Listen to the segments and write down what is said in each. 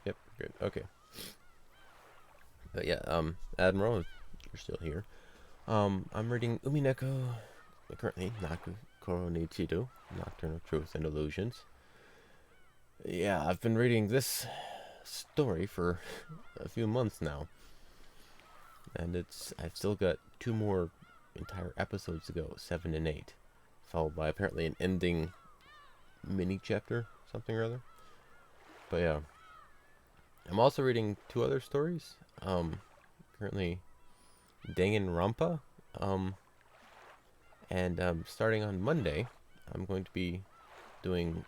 Yep. Good. Okay. But yeah, Admiral, if you're still here. I'm reading Umineko, currently Nakukoro Nichido, Nocturnal Truth and Illusions. Yeah, I've been reading this story for a few months now. And I've still got 2 more entire episodes to go, 7 and 8. Followed by apparently an ending mini chapter, something or other. But yeah. I'm also reading 2 other stories. Currently Danganronpa. And starting on Monday, I'm going to be doing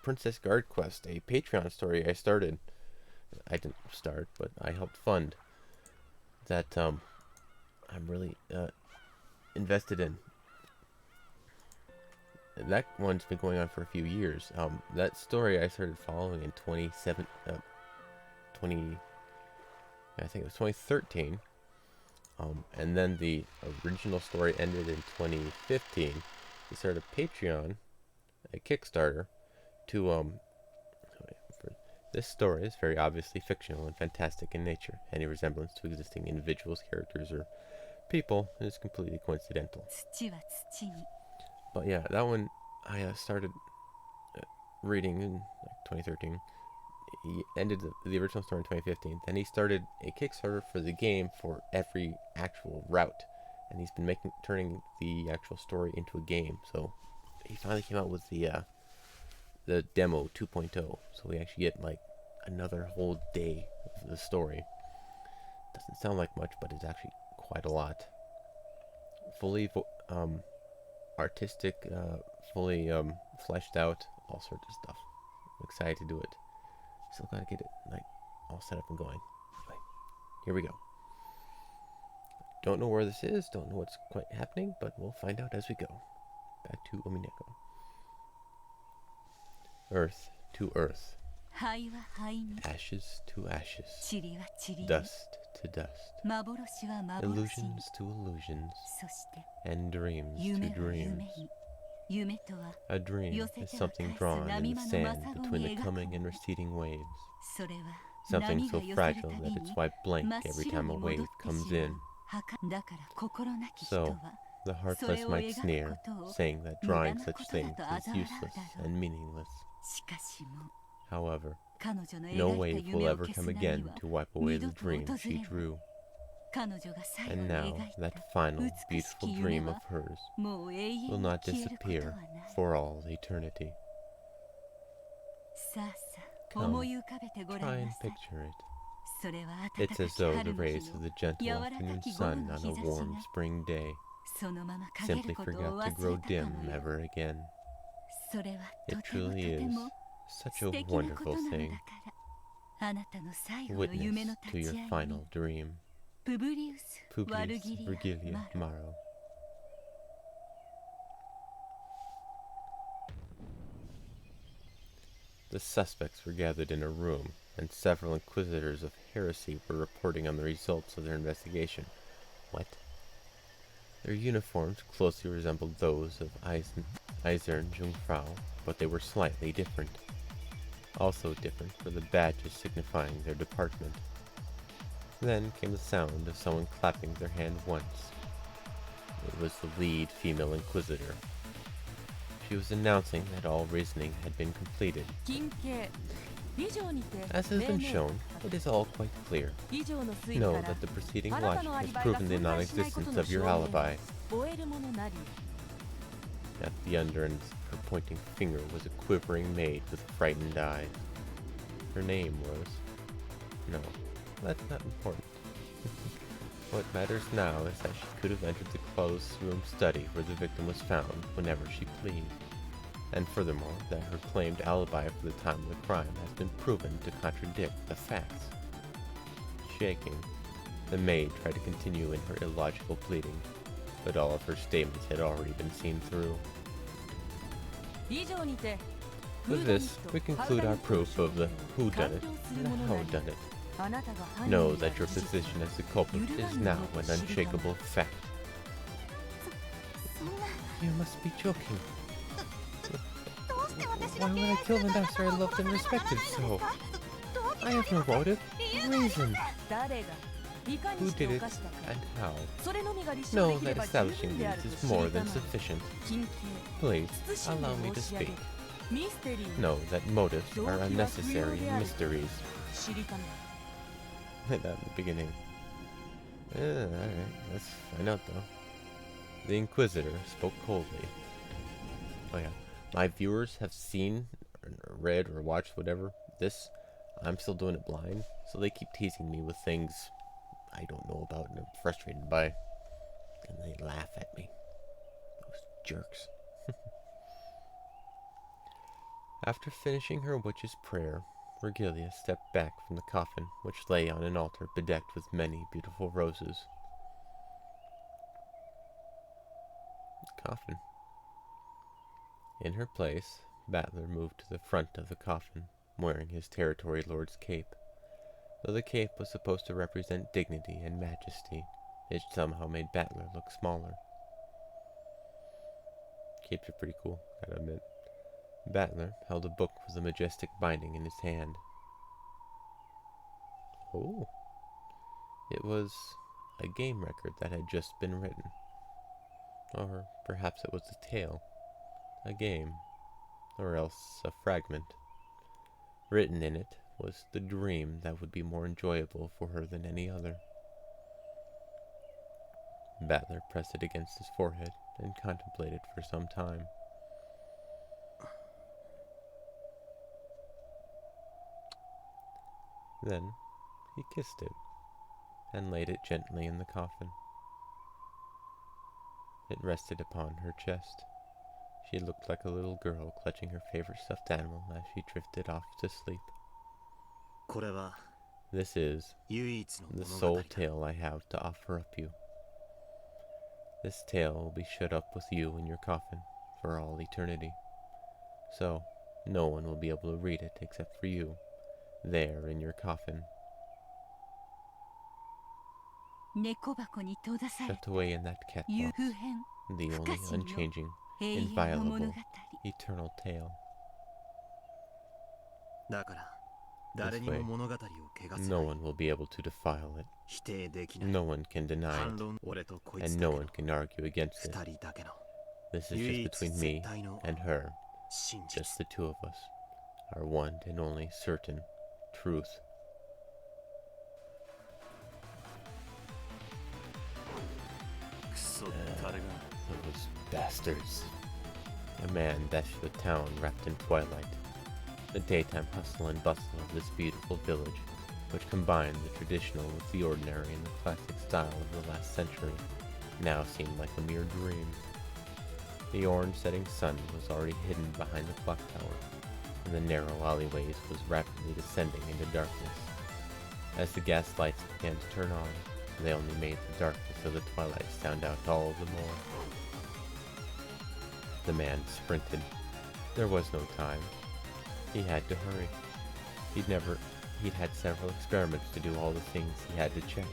Princess Guard Quest, a Patreon story I started. I didn't start, but I helped fund. That I'm really invested in. That one's been going on for a few years. That story I started following in 2013. And then the original story ended in 2015. They started a Patreon, a Kickstarter, to for this story is very obviously fictional and fantastic in nature. Any resemblance to existing individuals, characters, or people is completely coincidental. But yeah, that one I started reading in like 2013. He ended the original story in 2015. Then he started a Kickstarter for the game for every actual route, and he's been turning the actual story into a game. So he finally came out with the demo 2.0. So we actually get like another whole day of the story. Doesn't sound like much, but it's actually quite a lot. Fully artistic, fully fleshed out, all sorts of stuff. I'm excited to do it. Still gotta get it like all set up and going. Anyway, here we go. Don't know where this is, don't know what's quite happening, but we'll find out as we go. Back to Umineko. Earth to earth. Ashes to ashes. Dust to dust. Illusions to illusions. And dreams to dreams. A dream is something drawn in the sand between the coming and receding waves. Something so fragile that it's wiped blank every time a wave comes in. So, the heartless might sneer, saying that drawing such things is useless and meaningless. However, no wave will ever come again to wipe away the dream she drew. And now, that final, beautiful dream of hers will not disappear for all eternity. Come, try and picture it. It's as though the rays of the gentle afternoon sun on a warm spring day simply forgot to grow dim ever again. It truly is such a wonderful thing. Witness to your final dream. Publius Virgilia Maro. The suspects were gathered in a room, and several inquisitors of heresy were reporting on the results of their investigation. What? Their uniforms closely resembled those of Eisern Jungfrau, but they were slightly different. Also different were the badges signifying their department. Then came the sound of someone clapping their hand once. It was the lead female inquisitor. She was announcing that all reasoning had been completed. As has been shown, it is all quite clear. Know that the preceding logic has proven the non-existence of your alibi. At the under end of her pointing finger was a quivering maid with frightened eyes. Her name was... No, that's not important. What matters now is that she could have entered the closed room study where the victim was found whenever she pleased. And furthermore, that her claimed alibi for the time of the crime has been proven to contradict the facts. Shaking, the maid tried to continue in her illogical pleading, but all of her statements had already been seen through. With this, we conclude our proof of the whodunit and the howdunit. Know that your position as the culprit is now an unshakable fact. You must be joking. Why would I kill the master I loved and respected so? I have no motive, reason. Who did it and how? No, that establishing these is more than sufficient. Please, allow me to speak. No, that motives are unnecessary mysteries. Like that in the beginning. Alright, let's find out though. The Inquisitor spoke coldly. Oh yeah, my viewers have seen, or read, or watched whatever. This, I'm still doing it blind, so they keep teasing me with things I don't know about and I'm frustrated by. And they laugh at me. Those jerks. After finishing her witch's prayer, Virgilia stepped back from the coffin, which lay on an altar bedecked with many beautiful roses. Coffin. In her place, Battler moved to the front of the coffin, wearing his territory lord's cape. Though the cape was supposed to represent dignity and majesty, it somehow made Battler look smaller. Capes are pretty cool, gotta admit. Battler held a book with a majestic binding in his hand. Oh, it was a game record that had just been written. Or perhaps it was a tale, a game, or else a fragment. Written in it was the dream that would be more enjoyable for her than any other. Battler pressed it against his forehead and contemplated for some time. Then he kissed it and laid it gently in the coffin. It rested upon her chest. She looked like a little girl clutching her favorite stuffed animal as she drifted off to sleep. This is the sole tale I have to offer up you. This tale will be shut up with you in your coffin for all eternity. So, no one will be able to read it except for you, there in your coffin. Shut away in that cat box, the only unchanging, inviolable, eternal tale. This way, no one will be able to defile it. No one can deny it, and no one can argue against it. This is just between me and her, just the two of us, our one and only certain truth. Those bastards. A man dashed through the town wrapped in twilight. The daytime hustle and bustle of this beautiful village, which combined the traditional with the ordinary and the classic style of the last century, now seemed like a mere dream. The orange setting sun was already hidden behind the clock tower, and the narrow alleyways was rapidly descending into darkness. As the gas lights began to turn on, they only made the darkness of the twilight stand out all the more. The man sprinted. There was no time. He had to hurry. He'd had several experiments to do all the things he had to check,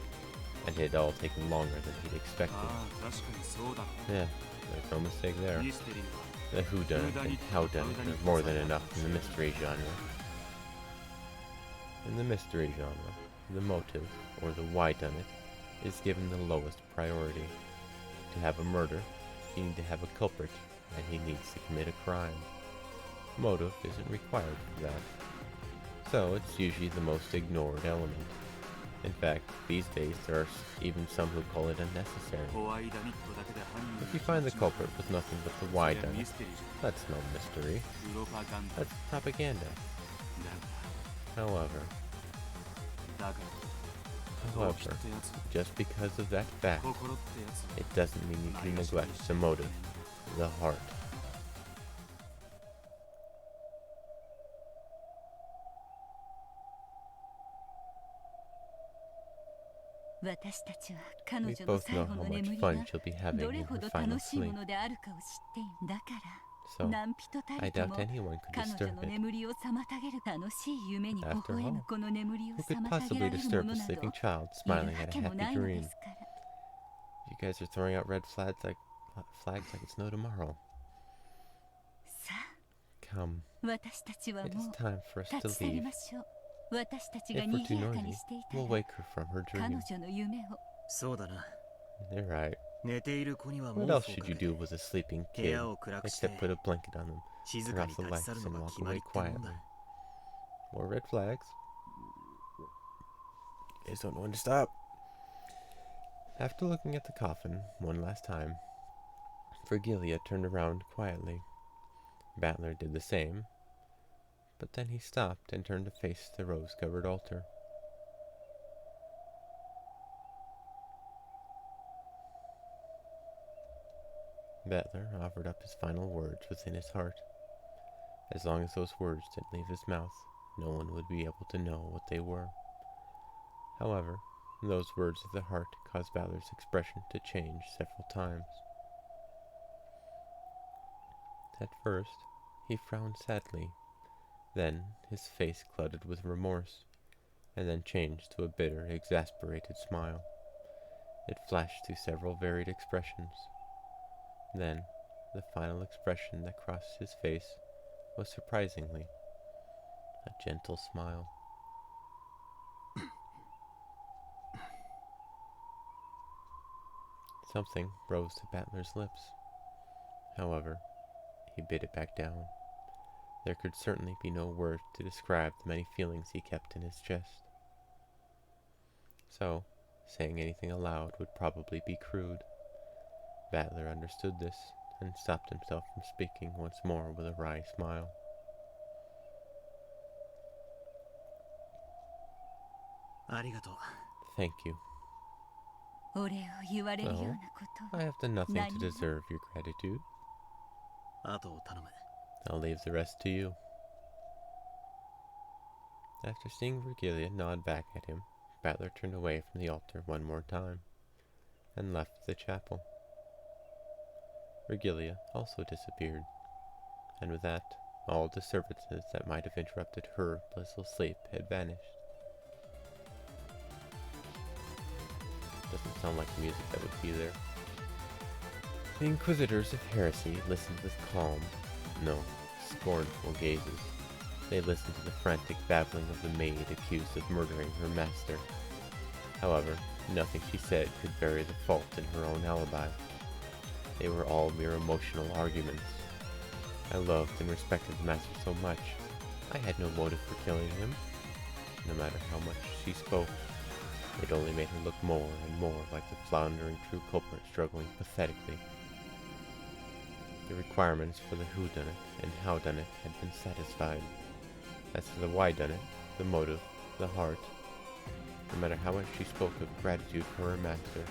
and it had all taken longer than he'd expected. Yeah, there's no mistake there. The whodunit and howdunit are more than enough in the mystery genre. In the mystery genre, the motive, or the whodunit, is given the lowest priority. To have a murder, you need to have a culprit, and he needs to commit a crime. Motive isn't required for that, so it's usually the most ignored element. In fact, these days there are even some who call it unnecessary. If you find the culprit with nothing but the whodunit, that's no mystery. That's propaganda. However, just because of that fact, it doesn't mean you can neglect the motive, the heart. We both know how much fun she'll be having in her final sleep. So, I doubt anyone could disturb it. After all, who could possibly disturb a sleeping child smiling at a happy dream? You guys are throwing out red flags like it's no tomorrow. Come, it is time for us to leave. If we're too noisy, we'll wake her from her dream. そうだな。 You're right. 寝ている子には What 毛 else 布を should か you け do with a sleeping 部 kid 屋を暗くして except put a blanket on them, 静 turn か off に the 立ち lights, 去るの and が walk 決まり away ってもん quietly? だ。 More red flags. You guys don't know when to stop. After looking at the coffin one last time, Virgilia turned around quietly. Battler did the same, but then he stopped and turned to face the rose-covered altar. Battler offered up his final words within his heart. As long as those words didn't leave his mouth, no one would be able to know what they were. However, those words of the heart caused Battler's expression to change several times. At first, he frowned sadly. Then his face clouded with remorse, and then changed to a bitter, exasperated smile. It flashed through several varied expressions. Then, the final expression that crossed his face was surprisingly a gentle smile. Something rose to Battler's lips. However, he bit it back down. There could certainly be no word to describe the many feelings he kept in his chest. So, saying anything aloud would probably be crude. Battler understood this and stopped himself from speaking once more with a wry smile. Thank you. Well, I have done nothing to deserve your gratitude. I'll leave the rest to you. After seeing Virgilia nod back at him, Battler turned away from the altar one more time, and left the chapel. Virgilia also disappeared, and with that, all disturbances that might have interrupted her blissful sleep had vanished. Doesn't sound like the music that would be there. The Inquisitors of Heresy listened with calm, no, scornful gazes. They listened to the frantic babbling of the maid accused of murdering her master. However, nothing she said could bury the fault in her own alibi. They were all mere emotional arguments. I loved and respected the master so much. I had no motive for killing him. No matter how much she spoke, it only made her look more and more like the floundering true culprit struggling pathetically. The requirements for the whodunit and howdunit had been satisfied. As for the whydunit, the motive, the heart, no matter how much she spoke of gratitude for her master,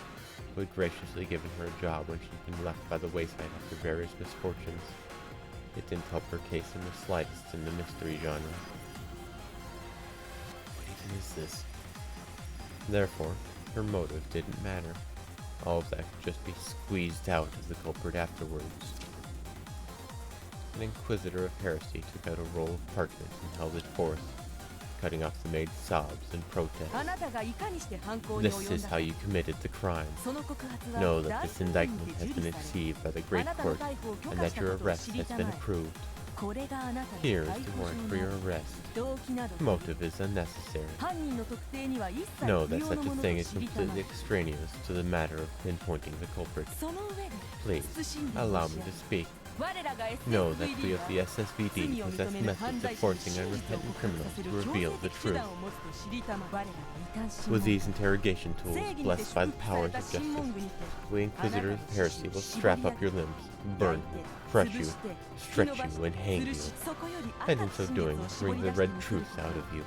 who had graciously given her a job when she'd been left by the wayside after various misfortunes, it didn't help her case in the slightest in the mystery genre. What even is this? Therefore, her motive didn't matter. All of that could just be squeezed out of the culprit afterwards. An Inquisitor of Heresy took out a roll of parchment and held it forth, cutting off the maid's sobs and protests. This is how you committed the crime. Know that this indictment has been received by the Great Court, and that your arrest has been approved. Here is the warrant for your arrest. Motive is unnecessary. Know that such a thing is completely extraneous to the matter of pinpointing the culprit. Please, allow me to speak. Know that we of the SSVD possess methods of forcing unrepentant criminals to reveal the truth. With these interrogation tools, blessed by the powers of justice, we Inquisitors of Heresy will strap up your limbs, burn you, crush you, stretch you, and hang you, and in so doing, bring the red truth out of you.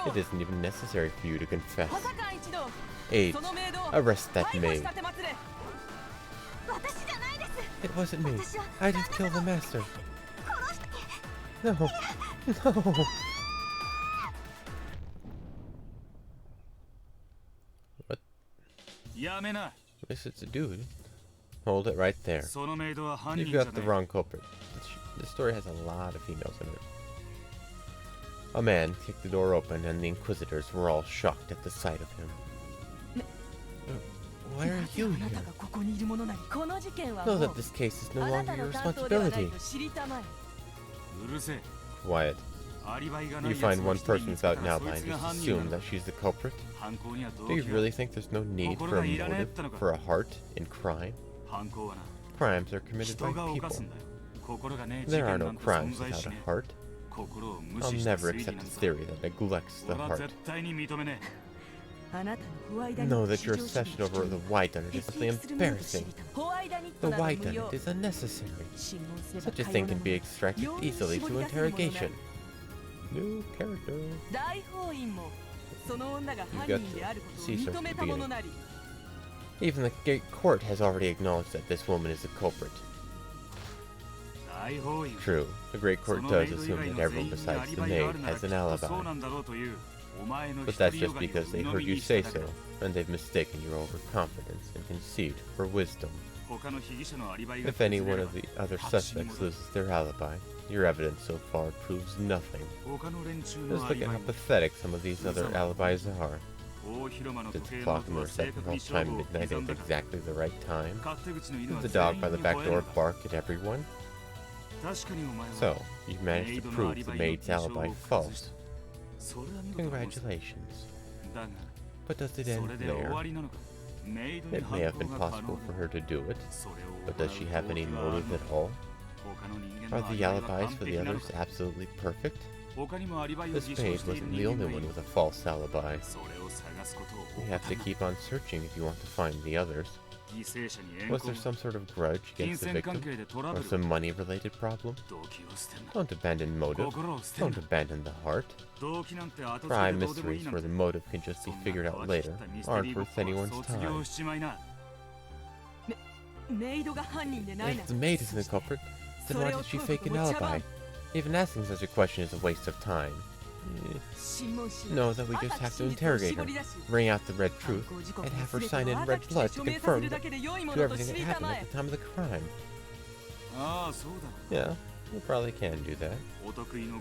It isn't even necessary for you to confess. Aides, arrest that maid. It wasn't me. I didn't kill the master. No. No. What? At least it's a dude. Hold it right there. You've got the wrong culprit. This story has a lot of females in it. A man kicked the door open and the Inquisitors were all shocked at the sight of him. Why are you here? Know that this case is no longer your responsibility. Quiet. You find one person without an alibi and just assume that she's the culprit? Do you really think there's no need for a motive, for a heart, in crime? Crimes are committed by people. There are no crimes without a heart. I'll never accept a theory that neglects the heart. Know that your obsession over the white on it is simply embarrassing. The white on it is unnecessary. Such a thing can be extracted easily through interrogation. New character. You got to see something at the beginning. Even the Great Court has already acknowledged that this woman is the culprit. True, the Great Court does assume that everyone besides the maid has an alibi. But that's just because they heard you say so, and they've mistaken your overconfidence and conceit for wisdom. If any one of the other suspects loses their alibi, your evidence so far proves nothing. Just look at how pathetic some of these other alibis are. Did the clock in the reception hall chime midnight at exactly the right time? Did the dog by the back door bark at everyone? So, you've managed to prove the maid's alibi false. Congratulations. But does it end there? It may have been possible for her to do it, but does she have any motive at all? Are the alibis for the others absolutely perfect? This maid wasn't the only one with a false alibi. You have to keep on searching if you want to find the others. Was there some sort of grudge against the victim? Or some money-related problem? Don't abandon motive. Don't abandon the heart. Crime mysteries where the motive can just be figured out later aren't worth anyone's time. If the maid isn't the culprit, then why did she fake an alibi? Even asking such a question is a waste of time. Know that we just have to interrogate her, bring out the red truth, and have her sign in red blood to confirm to everything that happened at the time of the crime. Yeah, you probably can do that.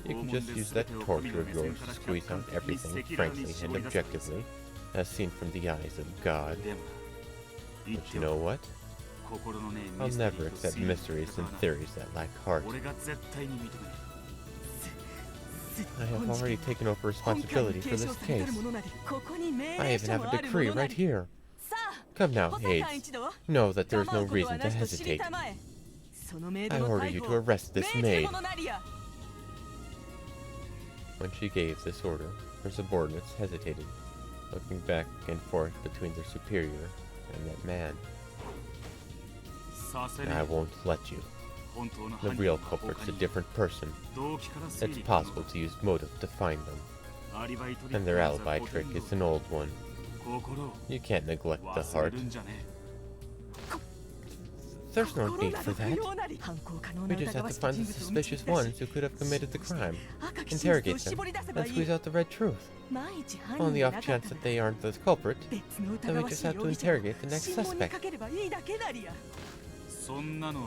You can just use that torture of yours to squeeze out everything frankly and objectively, as seen from the eyes of God. But you know what? I'll never accept mysteries and theories that lack heart. I have already taken over responsibility for this case. I even have a decree right here. Come now, Hades. Know that there is no reason to hesitate. I order you to arrest this maid. When she gave this order, her subordinates hesitated, looking back and forth between their superior and that man. I won't let you. The real culprit's a different person. It's possible to use motive to find them. And their alibi trick is an old one. You can't neglect the heart. There's no need for that. We just have to find the suspicious ones who could have committed the crime, interrogate them, and squeeze out the red truth. On the off chance that they aren't the culprit, then we just have to interrogate the next suspect.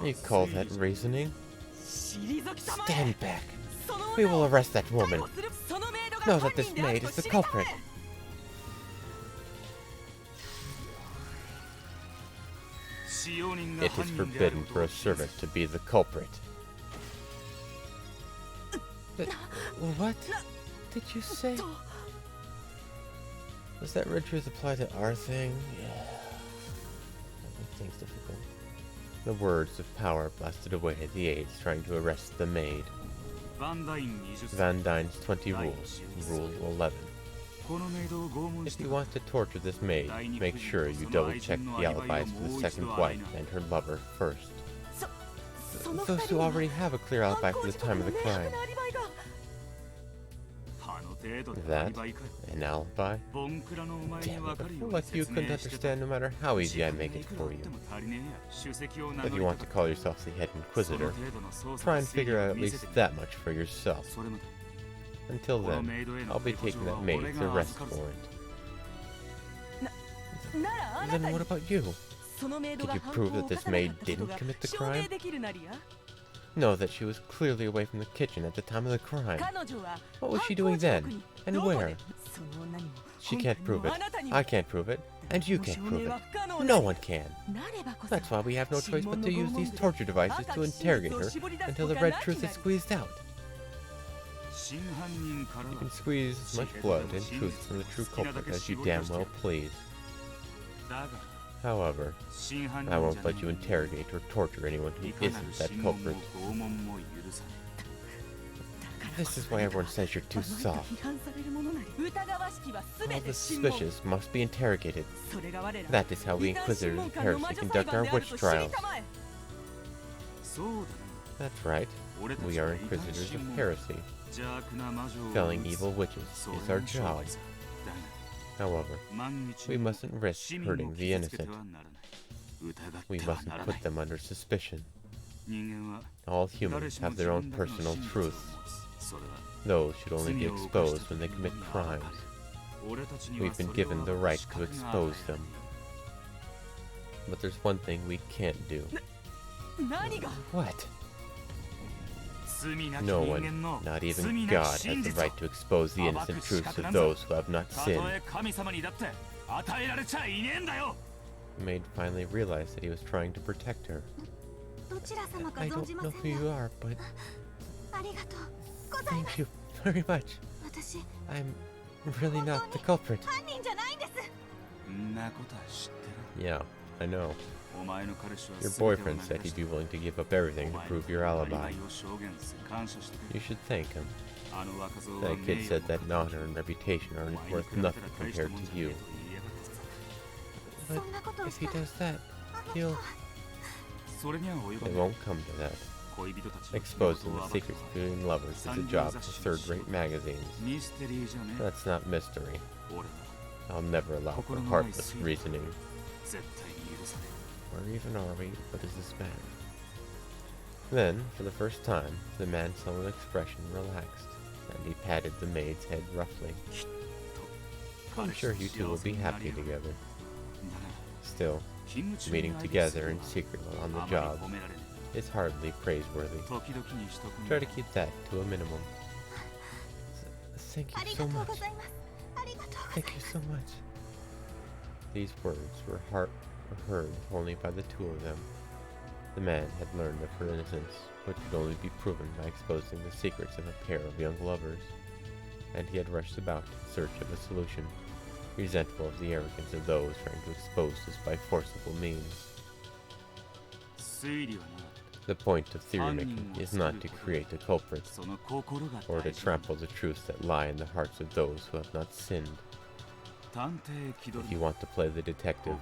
You call that reasoning? Stand back. We will arrest that woman. Know that this maid is the culprit. It is forbidden for a servant to be the culprit. What did you say? Does that red truth apply to our thing? Yeah. That makes things difficult. The words of power blasted away at the aides trying to arrest the maid. Van Dyne's 20 rules. Rule 11. If you want to torture this maid, make sure you double-check the alibis for the second wife and her lover first. Those who already have a clear alibi for the time of the crime. That? An alibi? Damn it, I feel like you couldn't understand no matter how easy I make it for you. If you want to call yourself the head inquisitor, try and figure out at least that much for yourself. Until then, I'll be taking that maid's arrest warrant. Then what about you? Could you prove that this maid didn't commit the crime? Know that she was clearly away from the kitchen at the time of the crime. What was she doing then? And where? She can't prove it. I can't prove it. And you can't prove it. No one can. That's why we have no choice but to use these torture devices to interrogate her until the red truth is squeezed out. You can squeeze as much blood and truth from the true culprit as you damn well please. However, I won't let you interrogate or torture anyone who isn't that culprit. This is why everyone says you're too soft. All the suspicious must be interrogated. That is how we Inquisitors of Heresy conduct our witch trials. That's right. We are Inquisitors of Heresy. Felling evil witches is our job. However, we mustn't risk hurting the innocent. We mustn't put them under suspicion. All humans have their own personal truths. Those should only be exposed when they commit crimes. We've been given the right to expose them. But there's one thing we can't do. What? No one, not even God, has the right to expose the innocent truths of those who have not sinned. The maid finally realized that he was trying to protect her. I don't know who you are, but thank you very much. I'm really not the culprit. Yeah, I know. Your boyfriend said he'd be willing to give up everything to prove your alibi. You should thank him. That kid said that honor and reputation aren't worth nothing compared to you. But if he does that, he'll... It won't come to that. Exposing the secrets between lovers is a job for third-rate magazines. That's not mystery. I'll never allow for heartless reasoning. Where even are we? What does this matter? Then, for the first time, the man's sullen expression relaxed, and he patted the maid's head roughly. I'm sure you two will be happy together. Still, meeting together in secret while on the job is hardly praiseworthy. Try to keep that to a minimum. Thank you so much. Thank you so much. These words were heard only by the two of them. The man had learned of her innocence, which could only be proven by exposing the secrets of a pair of young lovers, and he had rushed about in search of a solution, resentful of the arrogance of those trying to expose this by forcible means. The point of theory-making is not to create a culprit, or to trample the truths that lie in the hearts of those who have not sinned. If you want to play the detective,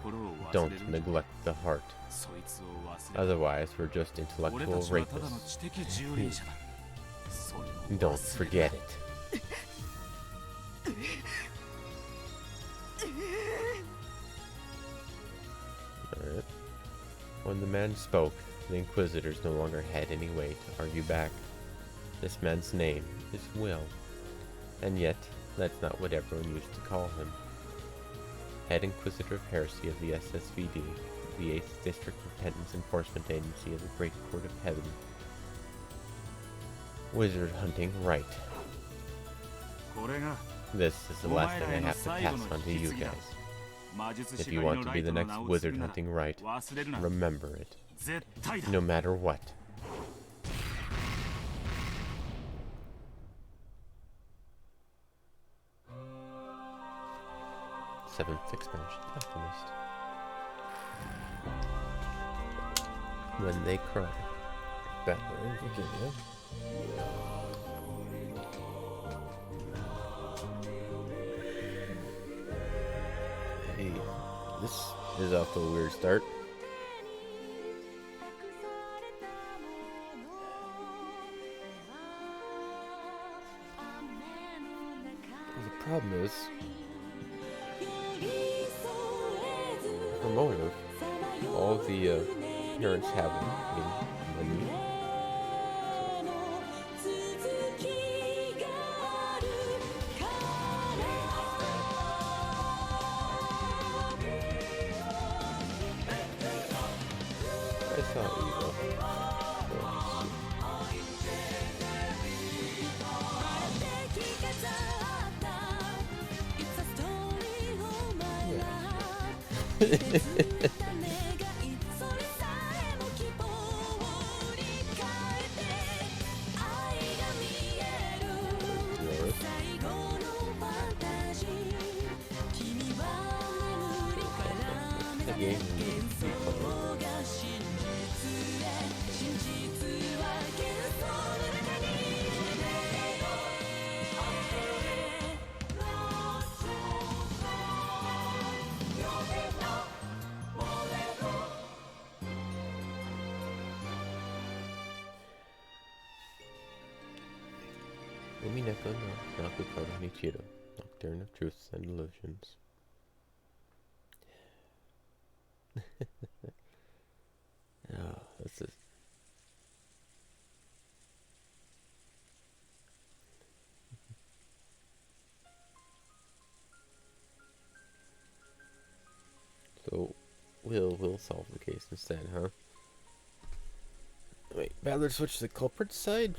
don't neglect the heart. Otherwise, we're just intellectual rapists. Don't forget it. Alright. When the man spoke, the Inquisitors no longer had any way to argue back. This man's name is Will, and yet that's not what everyone used to call him. Head Inquisitor of Heresy of the SSVD, the 8th District Repentance Enforcement Agency of the Great Court of Heaven. Wizard hunting right. This is the last thing I have to pass on to you guys. If you want to be the next wizard hunting right, remember it. No matter what. Seventh expansion, Alchemist. When they cry. Battle in Virginia. Hey, this is off to a weird start. The problem is, for motive, all the parents have money. It's not evil. game we played. Umineko no Nakukoro Nichiro, Nocturne of Truths and Illusions. Oh, this is... So, we'll solve the case instead, huh? Wait, Badler switch to the culprit's side?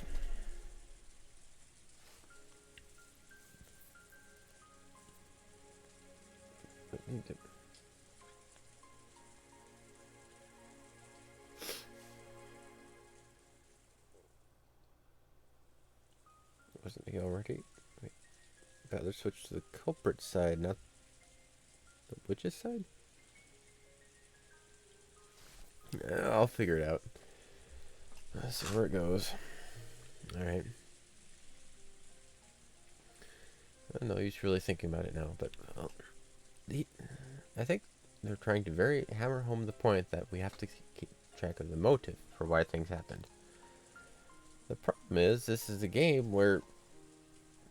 Wasn't he already? Wait, Badler switch to the culprit's side, not the witch's side? I'll figure it out. Let's see where it goes. Alright. I don't know, he's really thinking about it now, but I think they're trying to very hammer home the point that we have to keep track of the motive for why things happened. The problem is, this is a game where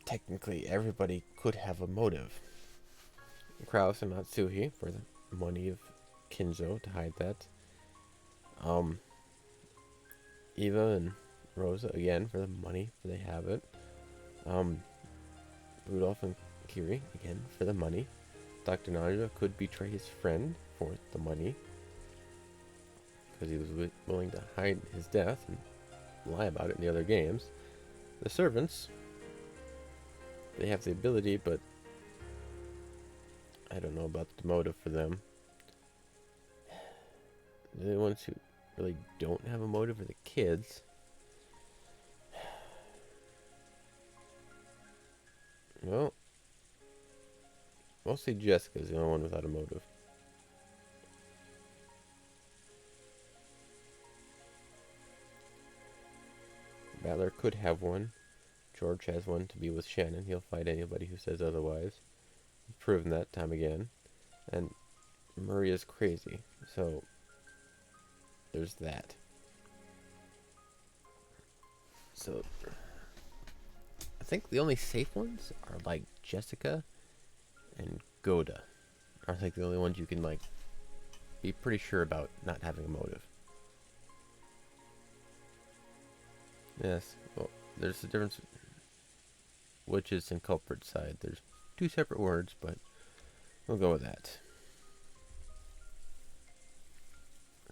technically everybody could have a motive. Kraus and Matsuhi for the money of Kinzo to hide that. Eva and Rosa again for the money, for they have it. Rudolph and Kiri again for the money. Dr. Naja could betray his friend for the money because he was willing to hide his death and lie about it in the other games. The servants, they have the ability, but I don't know about the motive for them. The ones who really don't have a motive are the kids. Well, mostly Jessica's the only one without a motive. Badler could have one. George has one to be with Shannon. He'll fight anybody who says otherwise. He's proven that time again. And Maria's crazy, so there's that. So I think the only safe ones are like Jessica and Goda. Are like the only ones you can like be pretty sure about not having a motive. Yes, well, there's a difference. Witches and culprit side. There's two separate words, but we'll go with that.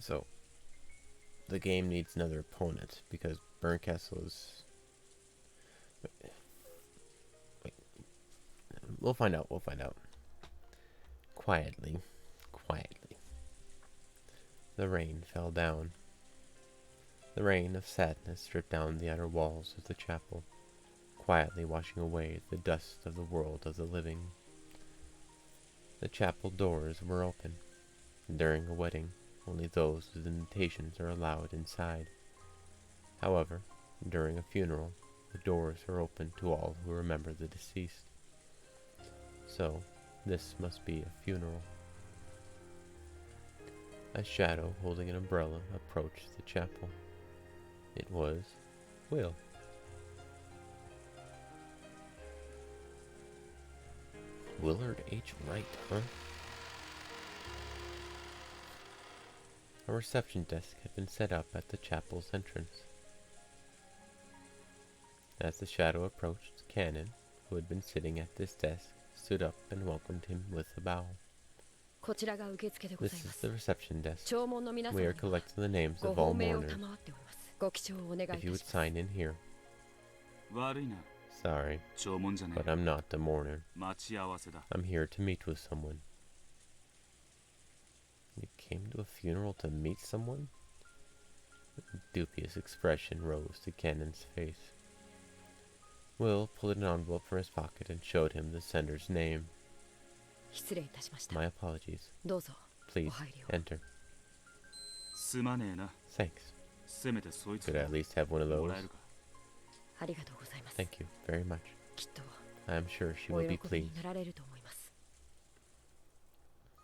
So, the game needs another opponent because Bernkastel is... Wait. We'll find out. Quietly. The rain fell down. The rain of sadness dripped down the outer walls of the chapel, quietly washing away the dust of the world of the living. The chapel doors were open. During a wedding, only those with invitations are allowed inside. However, during a funeral, the doors are open to all who remember the deceased. So, this must be a funeral. A shadow holding an umbrella approached the chapel. It was Will. Willard H. Wright, huh? A reception desk had been set up at the chapel's entrance. As the shadow approached, Cannon, who had been sitting at this desk, stood up and welcomed him with a bow. This is the reception desk. We are collecting the names of all mourners. If you would sign in here. Sorry, but I'm not a mourner. I'm here to meet with someone. You came to a funeral to meet someone? A dubious expression rose to Cannon's face. Will pulled an envelope from his pocket and showed him the sender's name. My apologies. Please, enter. すまねえな。 Thanks. せめてそいつ Could I at least have one of も those? らえるか。 ありがとうございます。 Thank you very much. きっと I am sure she お will be 喜びに pleased. なられると思います。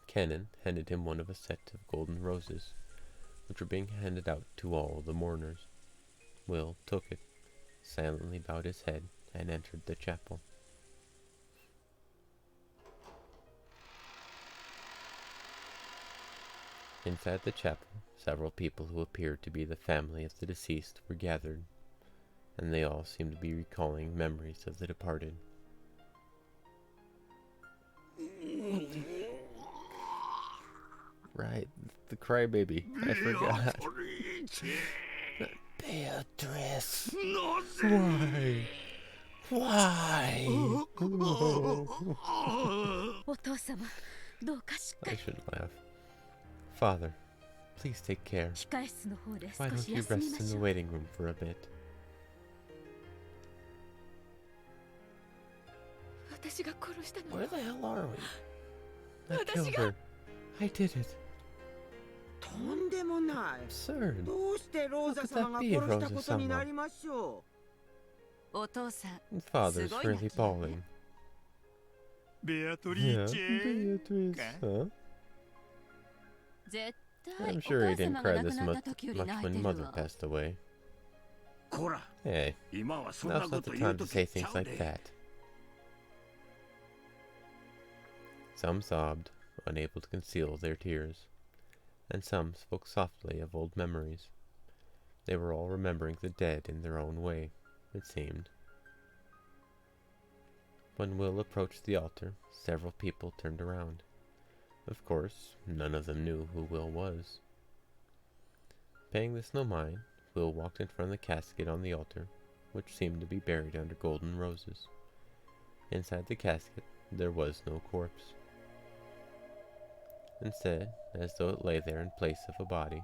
Cannon handed him one of a set of golden roses, which were being handed out to all the mourners. Will took it, silently bowed his head, and entered the chapel. Inside the chapel, several people who appeared to be the family of the deceased were gathered, and they all seemed to be recalling memories of the departed. Right, the crybaby. I forgot. Beatrice. Why? Why? お父様、どうかしっか I り should laugh. Father, please take care. 控室の方で Why 少 don't し you 休み rest ま in し the ょう。 waiting room for a bit? 私が殺したの Where よ。 the hell are we? I killed her. I did it. とんでもない。 Absurd. どうしてローザ様が殺したことになりましょお父さん、 Father's すごい泣 really きよね。 bawling. ベアトリ Yeah, ーチェ Beatrice. Huh? 絶対 I'm お sure he 母 didn't 様が cry 亡く this なっ much, た時より much 泣い when てる Mother わ。 passed away. こら Hey, 今はそんな now's こ not と the 言う time to と say きちゃ things う like で that. Some sobbed, unable to conceal their tears, and some spoke softly of old memories. They were all remembering the dead in their own way, it seemed. When Will approached the altar, several people turned around. Of course, none of them knew who Will was. Paying this no mind, Will walked in front of the casket on the altar, which seemed to be buried under golden roses. Inside the casket, there was no corpse. Instead, as though it lay there in place of a body,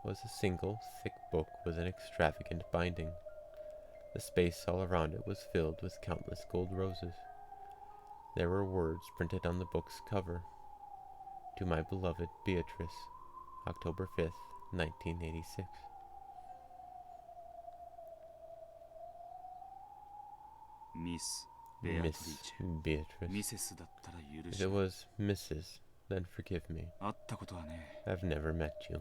was a single, thick book with an extravagant binding. The space all around it was filled with countless gold roses. There were words printed on the book's cover. To my beloved Beatrice, October 5th, 1986. ミス・ベアトリー Miss チェ Beatrice. ミセスだったら許 If し it was Mrs., then forgive me. 会ったことはね I've never met you.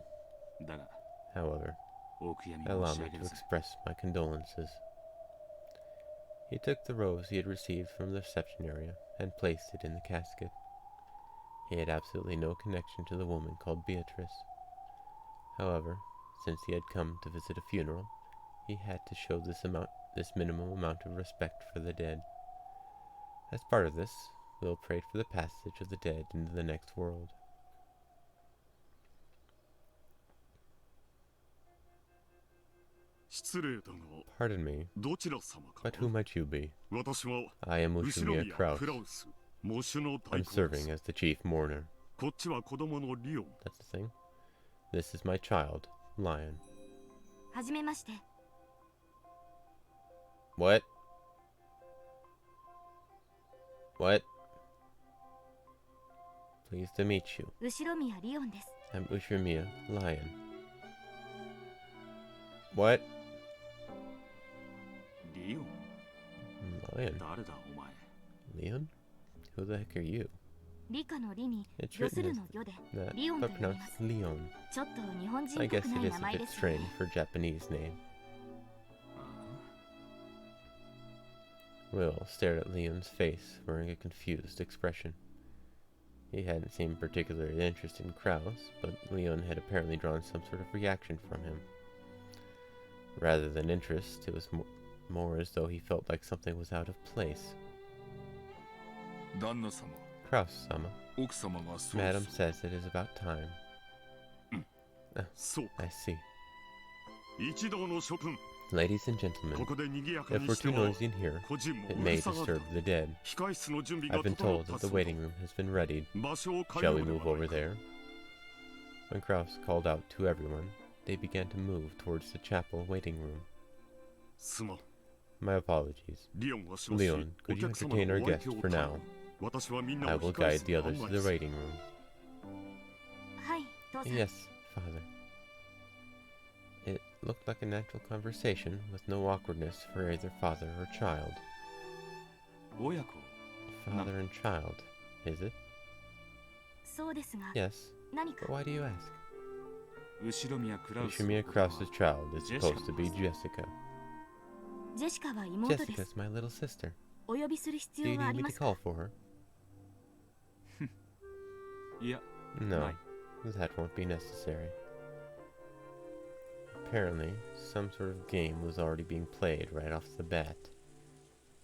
だが However, お悔やみ allow 申し me 上げ to るぜ express my condolences. He took the rose he had received from the reception area and placed it in the casket. He had absolutely no connection to the woman called Beatrice. However, since he had come to visit a funeral, he had to show this minimum amount of respect for the dead. As part of this, Will prayed for the passage of the dead into the next world. 失礼だが Pardon me, どちら様か but who might you be? 私は I am 後ろ Ushimiya 宮 Kraus. クラウス喪主の I'm 大公で serving す as the chief mourner. こっちは子供のリオン That's the thing. This is my child, Lion. はじめまして。 What? What? Pleased to meet you. 後ろ宮リオンです。 I'm Ushimiya, Lion. What? リオン Lion? 誰だお前 Leon? Who the heck are you? 理科の理に It's 予す written る as の世で that, リオンと but 言いま pronounced す。 Leon. ちょっと日本人 I っぽ guess くな it い is 名 a 前 bit ですよ strange ね。 for a Japanese name. あ Will stared at Leon's face, wearing a confused expression. He hadn't seemed particularly interested in Kraus, but Leon had apparently drawn some sort of reaction from him. Rather than interest, it was more as though he felt like something was out of place. 旦那様 Kraus-sama, 奥様がそう Madam says it is about time. そう I see. 一同の諸君 Ladies and gentlemen, ここで賑やか if に we're して too は noisy in here, 個人も it う may るさがった disturb the dead. 控室の準備が I've been 整 told った that そ the う waiting room has been readied. 場所を変え Shall よ we うで move はな over いか there? When Kraus called out to everyone, they began to move towards the chapel waiting room. すまん My apologies. リオンは少し Leon, お could you 客様 entertain の our お相 guest 手を for 頼 now? む私はみんな I を will 控 guide 室 the に others 案 to 内 the する waiting room. 父さん。 Yes, father. It looked like a natural conversation with no awkwardness for either father or child. 親子 Father and child, is it? そうですが、 Yes, 何か but why do you ask? 後ろ宮クラウス Ushimiya のことは Krause's child is supposed to be Jessica. ジェシカは妹です。 Jessica's my little sister. お呼びする必 Do 要 you はあ need り me ま to すか？ call for her? いや No, ない that won't be necessary. Apparently, some sort of game was already being played right off the bat.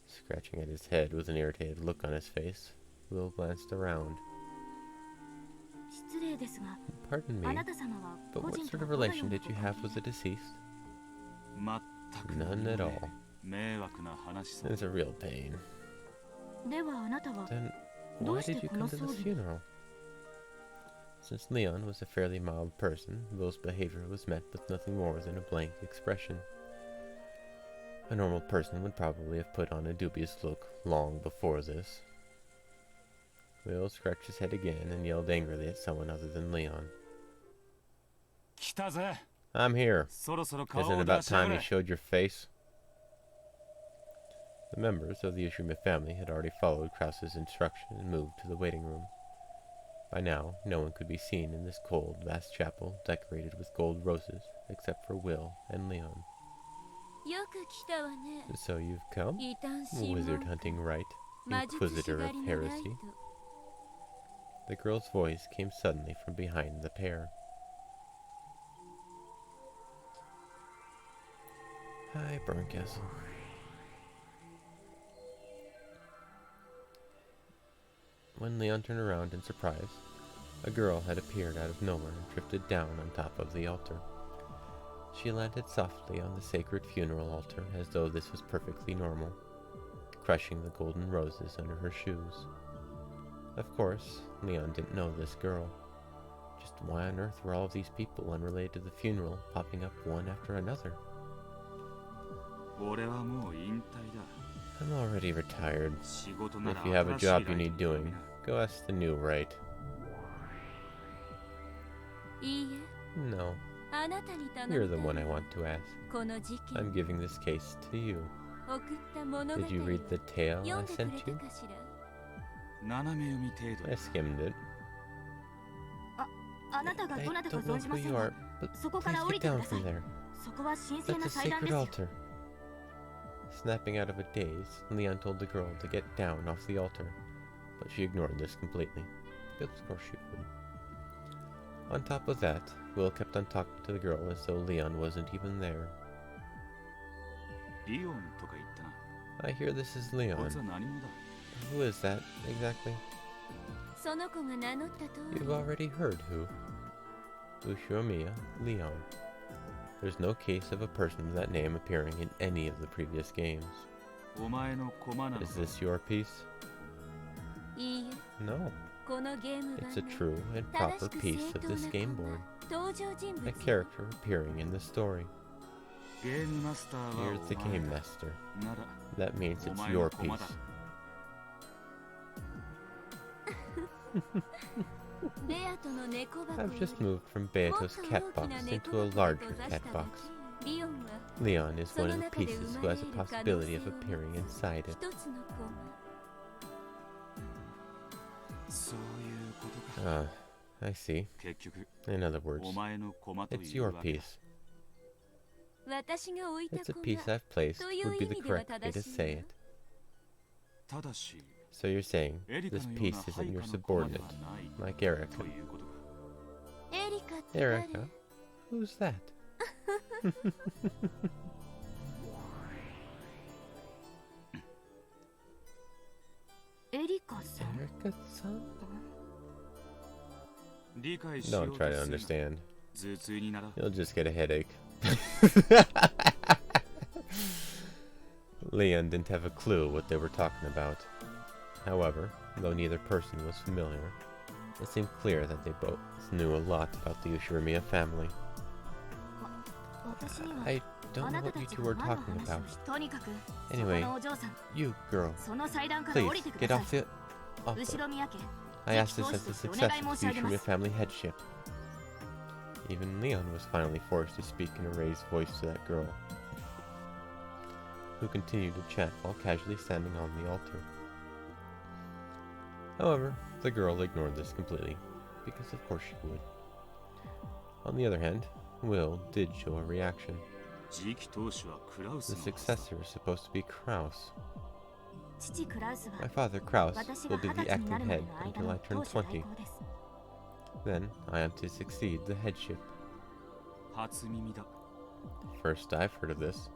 Scratching at his head with an irritated look on his face, Will glanced around. 失礼ですが、 Pardon あ me, なた様は but 個 what 人と sort は of どのよ relation うな did ご you 関 have 係 with the deceased? 全く None 何 at もね all. 迷惑な話さ It's a real pain. ではあなたは Then, ど why うして did you この come to 葬 this 儀に？ funeral? Since Leon was a fairly mild person, Will's behavior was met with nothing more than a blank expression. A normal person would probably have put on a dubious look long before this. Will scratched his head again and yelled angrily at someone other than Leon. 来たぜ I'm here. そろそろ顔 Isn't を it 出 about しやが time you れ showed your face? The members of the Ushima family had already followed Krause's instruction and moved to the waiting room. By now, no one could be seen in this cold, vast chapel decorated with gold roses, except for Will and Leon. よく来たわね。 So you've come? 異端審問 Wizard 官 hunting right, 魔術師 Inquisitor 狩 of りのライ heresy. ト。 The girl's voice came suddenly from behind the pair. Hi, Burncastle. When Leon turned around in surprise, a girl had appeared out of nowhere and drifted down on top of the altar. She landed softly on the sacred funeral altar as though this was perfectly normal, crushing the golden roses under her shoes. Of course, Leon didn't know this girl. Just why on earth were all of these people unrelated to the funeral popping up one after another? 俺はもう引退だ I'm already retired. 仕事なら If you have a 新しい job ラ you イト need に頼み doing, な go ask the new right. いいえ、 No, あなたに頼み you're the たい one I のは want to ask. この事 I'm 件 giving this case to you. 送った物語 Did you read the tale 読 I んでくれ sent た you? かしら。斜め読み程度 I skimmed it. あなたが I どなたか don't know 存じま who せん you が are, but そこか please ら降 get りてく down ださ from い。 there. そこは神聖 That's な a 祭壇 sacred ですよ。 altar. Snapping out of a daze, Leon told the girl to get down off the altar, but she ignored this completely. Of course she would. On top of that, Will kept on talking to the girl as though Leon wasn't even there. リオンとか言ったな I hear this is こい Leon. つは何者だ Who is that, exactly? その子が名乗った通り You've already heard who. Ushiromiya Leon. There's no case of a person with that name appearing in any of the previous games. お前の駒なの Is this your piece? いいえ、 No. このゲーム It's a 版 true and 正 proper しく piece 正 of 当 this な game 駒 board. 登場人物 A character appearing in the story. ゲームマスターは You're the お前 game だ master. なら That means it's お前 your の駒 piece. だベアとの猫箱 I've just moved from Beato's cat box into a larger cat box. リオンは Leon is そ one の of the 中で pieces 生 who まれ has 得 a る可能 possibility 性 of を持 appearing つ inside 一 it. つの駒そういうことか I see. 結局 In other words, お前の駒と it's いう your わけだ piece. 私が置いた It's a 駒 piece I've placed という would be 意 the 味では correct way 正 to しい say わ it. ただし So you're saying エリカ this のよう piece な isn't 配 your 下の駒で subordinate, はない like Erica. ということかエリカって誰 Erica? Who's that? エリカさん。 Erica-san? 理解しよ Don't う try と to する understand. 頭痛になら You'll just get a headache. Leon didn't have a clue what they were talking about. However, though neither person was familiar, it seemed clear that they both knew a lot about the Ushirimiya family. 私には I あ don't な know た what た you ち two が are 何の talking 話 about. をしとにかくそこ Anyway, のお嬢さん You girl, その祭壇から降 please りてく get ださ off い the... off 後 the... ろ宮家 I asked this as a ぜひ当主としてお願い successor 申し to 上げま Ushirimiya す family headship. Even Leon was finally forced to speak in a raised voice to that girl, who continued to chat while casually standing on the altar. However, the girl ignored this completely, because of course she would. On the other hand, Will did show a reaction. 次期当主はクラウス The のはずだ successor is supposed to be Kraus. 父クラウスは My father Kraus 私 will が be 20 the 歳にな acting るまで head の間 until の I 当 turn 主代 20. 行です Then I am to succeed the headship. 初耳だ First I've heard of this.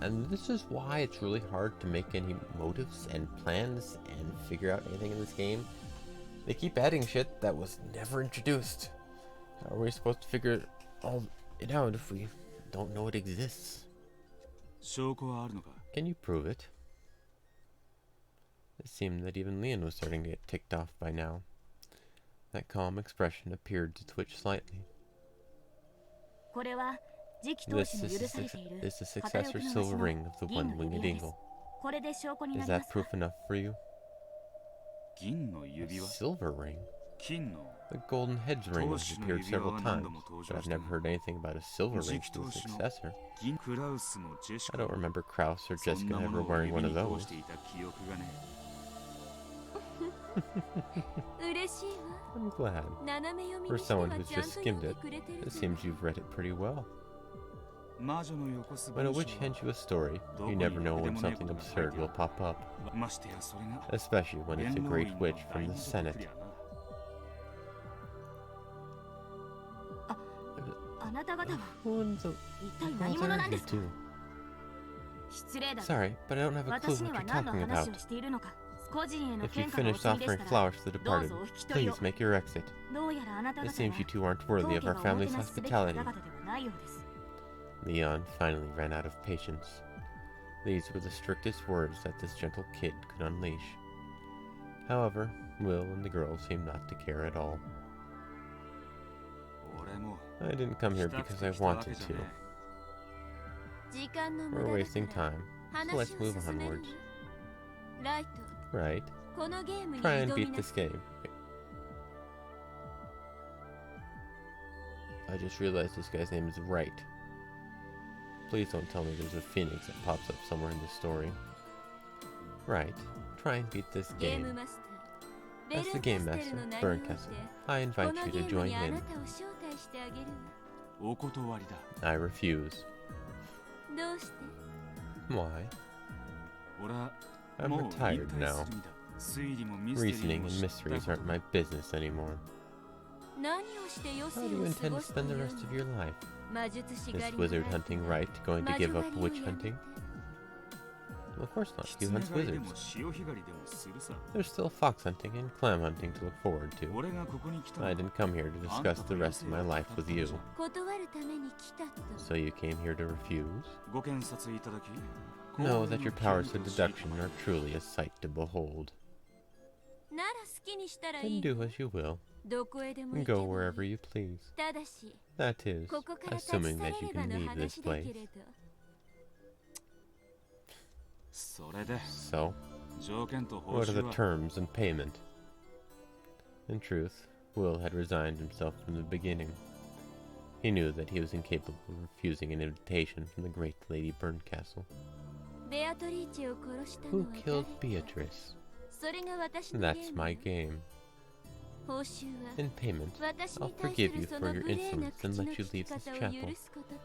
And this is why it's really hard to make any motives and plans and figure out anything in this game. They keep adding shit that was never introduced. How are we supposed to figure all it out if we don't know it exists? 証拠はあるのか Can you prove it? It seemed that even Leon was starting to get ticked off by now. That calm expression appeared to twitch slightly. これは次期当 This 主に is 許されている the 片 successor 翼の silver 橋 ring の of the 銀の one-winged 指輪です eagle. これで証拠にな Is りま that すか proof enough for you? 銀の A 指輪 silver ring? 金の The golden head's ring has appeared several times, but I've never heard anything about a silver ring for the successor. 銀クラウスもジェシ I カ don't も remember Kraus or そん Jessica なも ever のを wearing 指 one に of 通 those. していた記憶がね嬉しいわ I'm glad. 斜め読み For にしては someone who's ちゃん just と読ん skimmed で it, くれてる it seems you've read it pretty well. 魔女の横す When a 文章 witch hands you a story, どこ you に never know ろくで when もねえ something ことが書い absurd てあ will る pop up, ましてやそれが especially when it's a 元老 great 院の witch 大 from the 人と Senate. くりゃなあなた方は Who in the 一体 world 何 are 者なんで you すか two? 失礼だが Sorry, but I don't have a clue 私に what は you're 何の talking 話 about. をしているのか個人への If you 献花のお finished 済みでし offering たら flowers to the どう departed, ぞお引き取り please を make your exit. どうやらあなた It 方 seems you は two aren't 当 worthy 家 of が our おもて family's なしすべき方 hospitality. 々ではないようです Leon finally ran out of patience. These were the strictest words that this gentle kid could unleash. However, Will and the girl seemed not to care at all. 俺も I didn't come here 来たく because て I 来たわ wanted けじゃ to. ね時間の無 We're 駄だ wasting から time, so 話 let's を move 進める onwards. わライト Right. このゲームに Try and 挑み beat な this さい game. I just realized this guy's name is Right. Please don't tell me there's a phoenix that pops up somewhere in the story. Right. Try and beat this ゲーム game. マスター As ベ the ル game カステル master, の名によ Burn って Castle, I こ invite の you ゲ to ーム join にあな in. たを招待してあげるお断りだ I refuse. わどうして Why? 俺は I'm もう引 retired 退 now. するんだ推理もミステリ Reasoning ー and も知った mysteries こと aren't my business anymore. 何をして余生 How do you を過 intend ご to すとい spend う the の rest of your life? 魔術師狩 Is りの wizard ライフ hunting right going to 魔 give 女 up 狩りを witch やめて hunting? Of course not. キ He ツネ hunts 狩りで wizards. も潮干狩りでもするさ There's still fox hunting and clam hunting to look forward to. 俺がここに来たの I は didn't come here to discuss the rest of my life with you. 断るために来たと So you came here to refuse? ご検察いただき Know that your powers of deduction are truly a sight to behold. なら好きにしたらい Then い do as you will. どこへでも行け Go ばいい wherever you please. ただし That is, ここから立ち去 assuming ら that you れば can の leave this 話だ place. けれどそれで So, 条件と報 what are 酬 the は terms and payment? In truth, Will had resigned himself from the beginning. He knew that he was incapable of refusing an invitation from the great Lady Burncastle. ベアトリーチェを殺したの Who は killed 誰 Beatrice? それが私のゲ That's ーム my game. 報酬は In payment, 私 I'll に対す forgive る you そ for の your 無礼な insolence 口 and の let you 利き leave this 方を chapel. 許すことと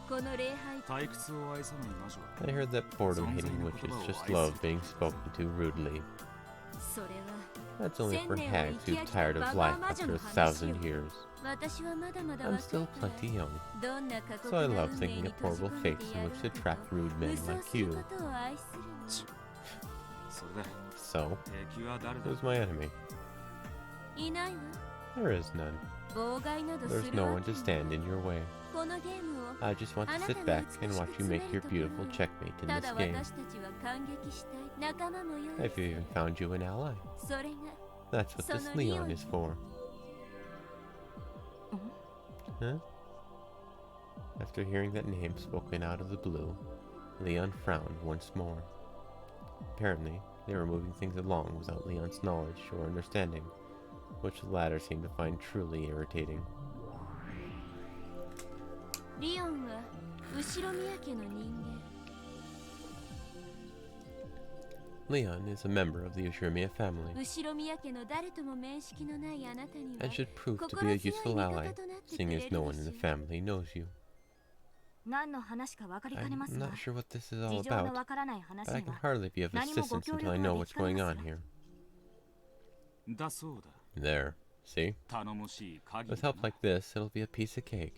この礼拝退屈を愛さない魔女は I heard that boredom-hating witches just love being spoken to rudely. それは That's only for hags who've tired of life after 1,000 years. 私はまだまだ I'm 若い still から plenty young, どんな過酷 so I な love 運命 thinking に of 閉じ horrible 込め fates て in やる which to trap rude 無 men 双 like する you. ことを愛するそれで So, 敵は誰だ who's my enemy? いないわ There is none. 妨害などす There's る no わ one け to ない stand in your way. このゲームを I just want to sit back and watch you make your beautiful checkmate in た this だ game. 私たちは感激したい仲間もよい I've even found you an ally. それが That's what this Leon is for. Huh? After hearing that name spoken out of the blue, Leon frowned once more. Apparently, they were moving things along without Leon's knowledge or understanding, which the latter seemed to find truly irritating. リオンは後ろ宮家の人間。 Leon is a member of the Ushirimiya family 後ろ宮家の誰とも面識のないあなたには and should prove to be a useful ally, seeing as no one in the family knows you. 何の話か分かりかねます I'm が、 not sure what this is 事 all 情の about, 分からない話 but I に can は hardly be of 何もご assistance 協 until 力 I が know で what's きかね going ま on すが。 here. だそうだ。 There. See? 頼もしい限 With りだ help な。 like this, it'll be a piece of cake.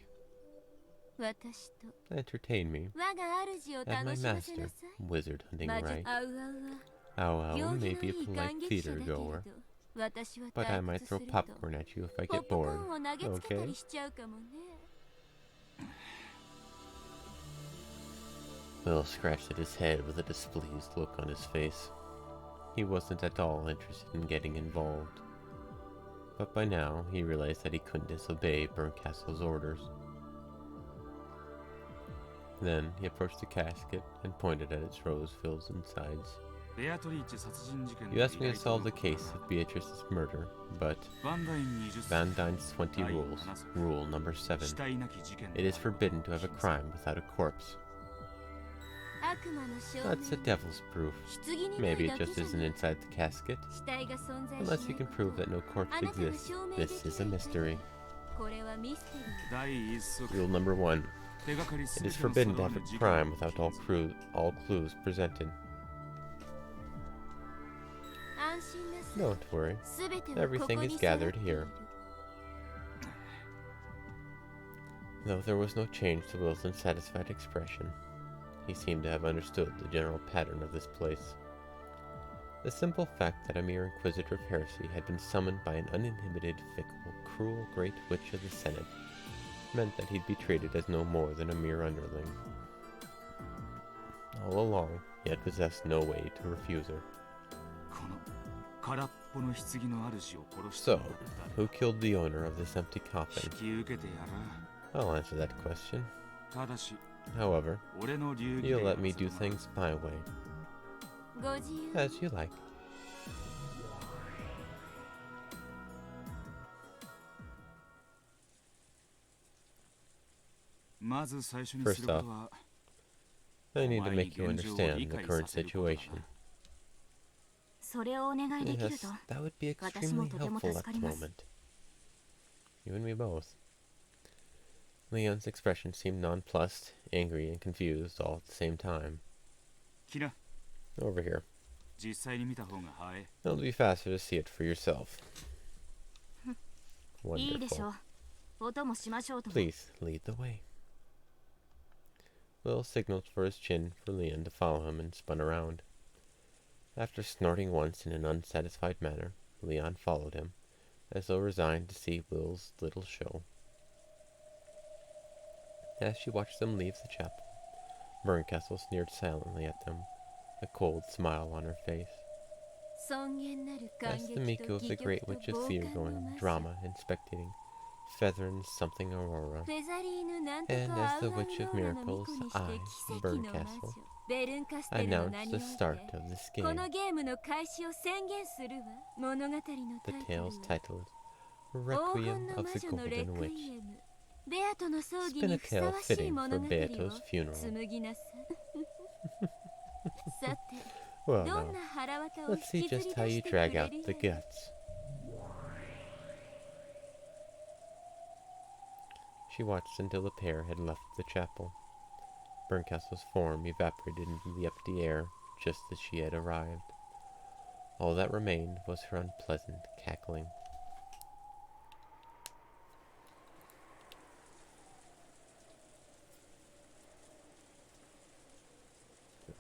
私と Entertain me 我が主を and 楽 my しませな master, さい。 wizard hunting 魔術 right. あう Oh あう well, は行儀の maybe い a い polite 感激者 theater だけれ goer, ど、私は but I 退 might 屈す throw ると popcorn at you if I ポッ get プコー bored. ンを投げつけた Okay? りしちゃうかもね。 Will scratched at his head with a displeased look on his face. He wasn't at all interested in getting involved. But by now, he realized that he couldn't disobey Burncastle's orders. Then, he approached the casket and pointed at its rose-filled insides. ベアトリーチェ殺人事件の You asked me to 依頼 solve the と case of Beatrice's murder, but バンダイン20 Van Dyne's 20 rules, rule number 7, 死体なき事件 it is forbidden to have a crime without a corpse. 悪魔の証 That's a 明。 devil's proof. 棺にない Maybe だ it け just じゃ isn't ない。 inside the casket. 死体が存在し Unless ない you can こ prove と that no corpse あなたが exists, 証明 this で is き a ない mystery. これはミステリー。第一足 Rule number 1. 手がかり It 全 is ての forbidden to 揃わ have ぬ a 事件 crime を without 禁 all ず all clues presented. 安心なさい。 Don't worry. すべてはここ Everything に is 揃っ gathered ている。 here. Though there was no change to Will's unsatisfied expression, he seemed to have understood the general pattern of this place. The simple fact that a mere inquisitor of heresy had been summoned by an uninhibited, fickle, cruel great witch of the Senate meant that he'd be treated as no more than a mere underling. All along, he had possessed no way to refuse her. この空っぽの棺の主を殺した So, のは who killed the owner of this empty 誰 coffin? 引き受けてやら。 I'll answer that question. ただし However, 俺の流儀 you'll で let me do やらせてもらう things my way, ご自由に。 as you like. まず最初にすることは I need to make you understand the current situation. それをお願いできる Yes, と that would be 私も extremely とても helpful 助 at か the ります。 moment. You and me both. Leon's expression seemed nonplussed, angry, and confused all at the same time. キラ Over here. 実際に見た方が早い。 It'll be faster to see it for yourself. いいでしょ Wonderful. う。音もしましょうとも。 Please lead the way. Will signaled for his chin for Leon to follow him and spun around. After snorting once in an unsatisfied manner, Leon followed him, as though resigned to see Will's little show. As she watched them leave the chapel, Burncastle sneered silently at them, a cold smile on her face. 尊厳なる感 As the 激 Miko と of 戯 the 曲 Great と Witch's 傍 theater 観の going 魔女。 drama and spectating, Feathern something Aurora, フェザリーヌなんとか and ア as ウ the アン Witch ロ of ーラの Miracles, 巫女にして I, 奇跡の魔 Burncastle, 女ベルンカステルの announced 名に the おい start て of this こ game. のゲームの開始を宣言するわ。物語のタ The イトル tale's は titled 黄 Requiem 金の of 魔 the 女のレ Golden クイ Witch. エム。ベアトの葬 It's 儀 been に a ふさ tale わしい fitting 物 for 語を Beato's funeral. 紡ぎなさい。さて、 Well ど now, んな腹渡を let's see 引きずり just how 出 you してく drag れ out る the やら。 guts. She watched until the pair had left the chapel. Burncastle's form evaporated into the empty air just as she had arrived. All that remained was her unpleasant cackling.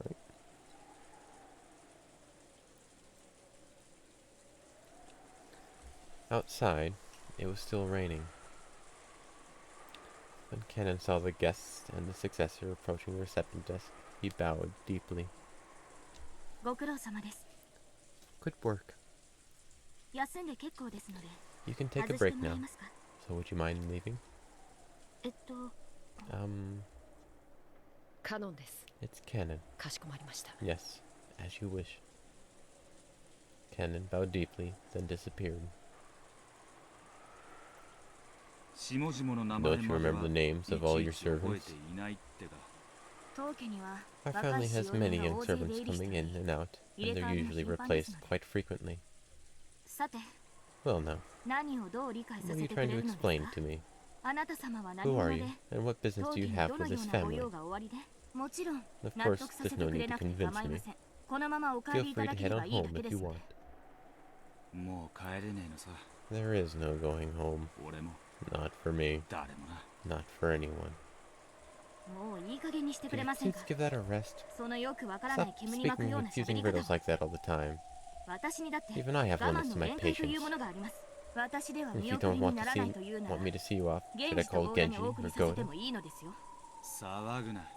Right. Outside, it was still raining. When Cannon saw the guests and the successor approaching the reception desk, he bowed deeply. ご苦労様です。 Good work. 休んで結構ですので。 You can take a 外して break もらえ now. ますか。 So would you mind leaving? カノンです。 It's Cannon. かしこまりました。 Yes, as you wish. Cannon bowed deeply, then disappeared. Don't you remember the names of all your servants? 当家には Our 若 family いし has 嫁 many が大勢 servants 出入りして coming in and out, 入 and れ they're 替わりも usually 頻繁です replaced ので quite frequently. さて Well, now, 何をどう理解さ what are せ you てく trying れ to るのです explain か to me? あなた様は何 Who are 者 you, で and what business 当 do 家 you に have ど with のよ this うなご family? 用がおありでもちろん Of 納 course, 得さ there's せて no くれ need to なくて convince 構いま me. せんこのままお帰 Feel りいた free だ to け head れ on ばいいだ home け if で you すの want. でもう帰れねえのさ。 There is no going home. 俺も Not for me. 誰もな。 Not for anyone. もういい加減にして Could くれ you ません please か give that a rest? そのよくわからない Stop 煙に巻く speaking ような喋 confusing り方 riddles は like that all the time. 私にだって Even I have 我慢 limits の to my 限界という patience. ものがあります私では If 見 you 送り don't に want な to ら see, ないというなら want me to see you off, 現 should I 地と call ボーダに Genji お送 or りさせて Goda? もいいのですよ騒ぐな。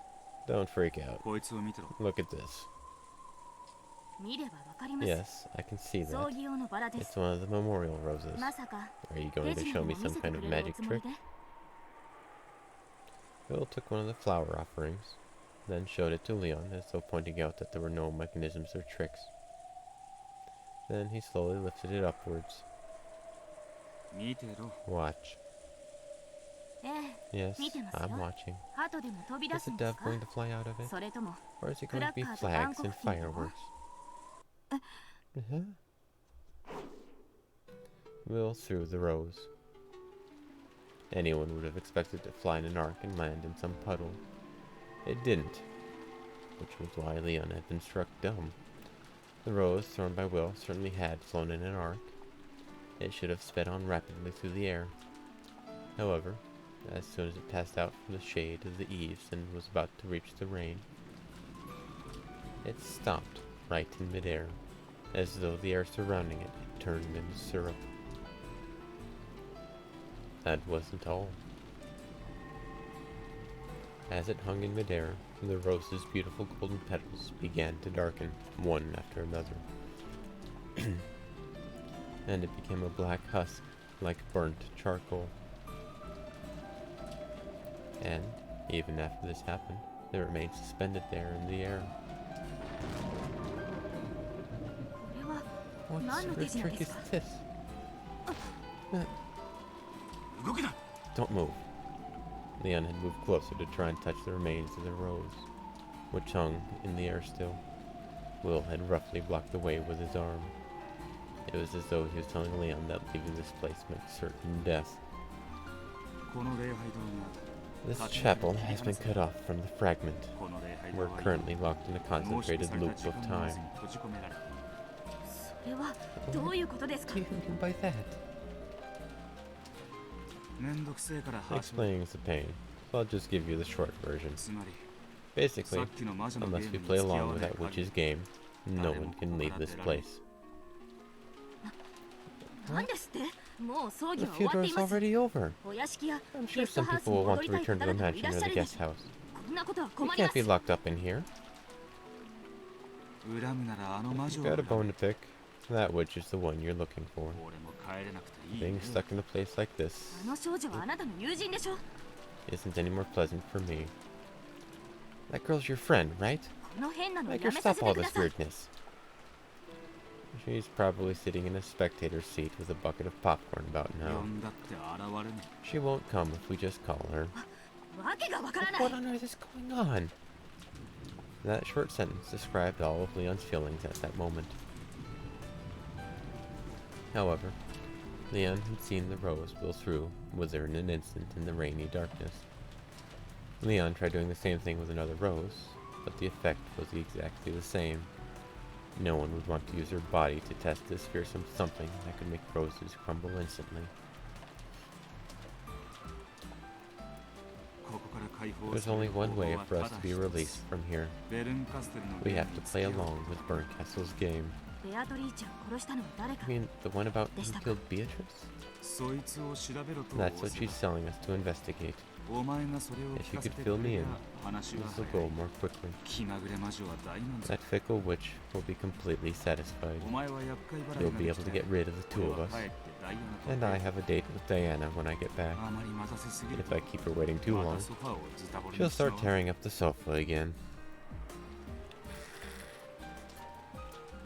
Don't freak out. こいつを見てろ。 Look at this. 見ればわかります Yes, I can see 葬 that. 儀用のバラで It's す one of the memorial roses. まさか Are you レ going to ジ show の me 方も見 some せて kind く of れるお magic つもり trick? で Will took one of the flower offerings, then showed it to Leon as though pointing out that there were no mechanisms or tricks. Then he slowly lifted it upwards. 見てろ。 Watch. ええ Yes, 見てますよ I'm watching. 後でも飛び出 Is す the んです dove か going to fly out of it? それとも Or is it going to be Cracker to flags and Bangkok Field. fireworks? Uh-huh. Will threw the rose. Anyone would have expected to fly in an arc and land in some puddle. It didn't, which was why Leon had been struck dumb. The rose thrown by Will certainly had flown in an arc. It should have sped on rapidly through the air. However, as soon as it passed out from the shade of the eaves and was about to reach the rain, it stopped right in midair, as though the air surrounding it had turned into syrup. That wasn't all. As it hung in midair, the rose's beautiful golden petals began to darken, one after another. And it became a black husk, like burnt charcoal. And, even after this happened, it remained suspended there in the air. これは What 何の sort 手 of 品 trick で is すか this? 動くな。 Don't move. Leon had moved closer to try and touch the remains of the rose, which hung in the air still. Will had roughly blocked the way with his arm. It was as though he was telling Leon that leaving this place meant certain death. この礼拝堂 This chapel has been cut off from the fragment. が、この礼拝堂 We're は currently locked in a 濃縮 concentrated された loop 時 of 間の time. 渦に閉じ込められた。それはどういうことです What か do you mean by that? めんどくせえから話を。 Explaining is a pain, so I'll just give you the short version. つまり、 Basically, さっきの魔女のゲ unless ー we ム play に付き合 along わ with ない that 限 witch's り game, no one can leave this place. なんですってもう葬儀 The は終わって funeral い is ます already over. お屋敷や I'm ゲ sure スト some ハウス people に will want 戻り to たい return 方 to the 々もい mansion らっ or しゃ the るで guest す house. こんなことは You 困りま can't be す locked up in here. 恨むならあの魔 If 女 you've を got a 恨む bone to pick, that witch is the one you're looking for. 俺も帰れなくていいね Being stuck in a place like this あの少女はあなたの友人でしょ isn't any more pleasant for me. That girl's your friend, right? この変なの Make や her めさ stop せて all くだ this さい weirdness. She's probably sitting in a spectator's seat with a bucket of popcorn about 呼 now. んだって現れね She won't come if we just call her. わけがわからない What on earth is going on? That short sentence described all of Leon's feelings at that moment. However, Leon had seen the rose Will threw wither in an instant in the rainy darkness. Leon tried doing the same thing with another rose, but the effect was exactly the same. No one would want to use her body to test this fearsome something that could make roses crumble instantly. ここから解放 There's され only る方 one 法 way は for た us だ to be 一 released つ from here. ベルンカステルの We ゲー have ム to に play 付き合う along with Burncastle's game. ベアトリーチェを殺したのは誰か You mean the one about who Desta- killed Beatrice? そいつを調べろと That's 仰 what せ she's ば telling us to investigate. お前がそれを If 聞 you かせ could て fill く me れ in, りゃ話は this will 早い go more quickly. 気まぐれ魔女は大満足 That fickle witch will be completely satisfied. お前は厄介払 You'll いが be で able き to て get rid of the two 俺 of は us. 帰ってダイアナと And I have a date with Diana when I get back. あまり待たせすぎ And る if I keep her waiting too ま long, たソファーをズタボロ she'll にしちま start う tearing up the sofa again.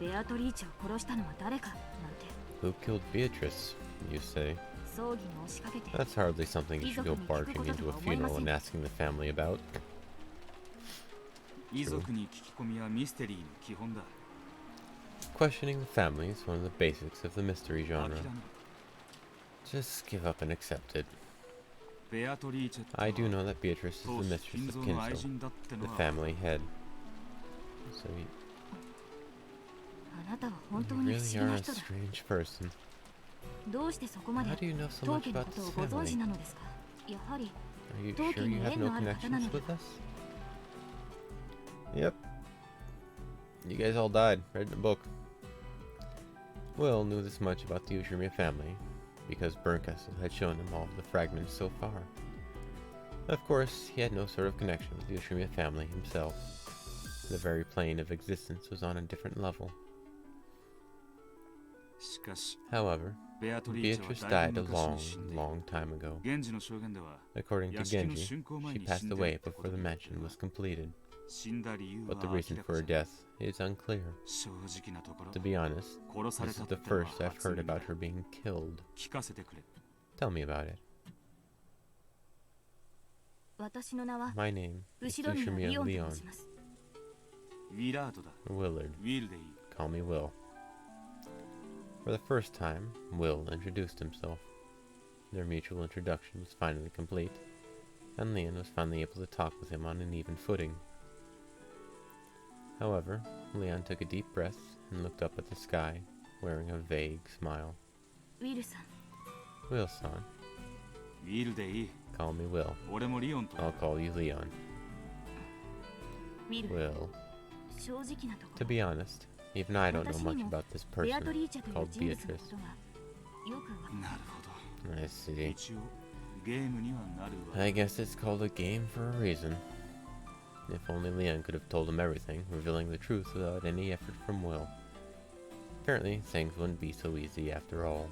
ベアトリーチェを殺したのは誰かなんて Who killed Beatrice, you say? 葬儀に押しかけて That's hardly something you should go barging into a funeral and asking the family about. 遺族に聞き込みはミステリーの基本だ。 Questioning the family is one of the basics of the mystery 諦 genre. めろ。 Just give up and accept it. ベアトリーチェとは I do know that Beatrice is 当 the 時 mistress 金 of 蔵の愛 Kinzo, 人だっての the は family head. So you あなたは本当に不 really 思議 are な a 人だ。 strange person. どうしてそこまで How do you know so 当 much 家の about ことを this ご存知 family? なのですか。やはり Are you Talking sure you have in no no connections Katana. with us? Yep. You guys all died, right in the book. Will knew this much about the Ushirimiya family, because Bernkastel had shown him all of the fragments so far. Of course, he had no sort of connection with the Ushirimiya family himself. The very plane of existence was on a different level. しかし However, ベアトリーチェ Beatrice はだい died ぶ a 昔 long, に死んでいる。 long time ago. 現地の証言では According to 屋敷の Genji, 竣工前 she に passed 死んでい away るってこ before と the になっ mansion てるが was completed, 死んだ理由は but the 明 reason ら for か her じゃ death ない is unclear. 正直なところ To be honest, 殺され this た is って the のは first I've 初 heard 耳だ about her being killed. 聞かせてくれ。 Tell me about it. 私の名は My name is 後ろ宮リ Ushirimiya オンと Leon 申します。ウィラードだ。 Willard. ウィルでいい。 Call me Will. For the first time, Will introduced himself. Their mutual introduction was finally complete, and Leon was finally able to talk with him on an even footing. However, Leon took a deep breath and looked up at the sky, wearing a vague smile. ウィルさん、 Will-san, ウィルでいい。 call me Will. 俺もリオンと。 I'll call you Leon. ウィル、 Will. 正直なとこ To ろ be honest, even I don't know much about this ベアト person リーチェという called 人物の Beatrice. ことがよくわなるほど。 I see. 一応ゲームにはなるわ。 I guess it's called a game for a reason. If only Leon could have told him everything, revealing the truth without any effort from Will. Apparently, things wouldn't be so easy after all.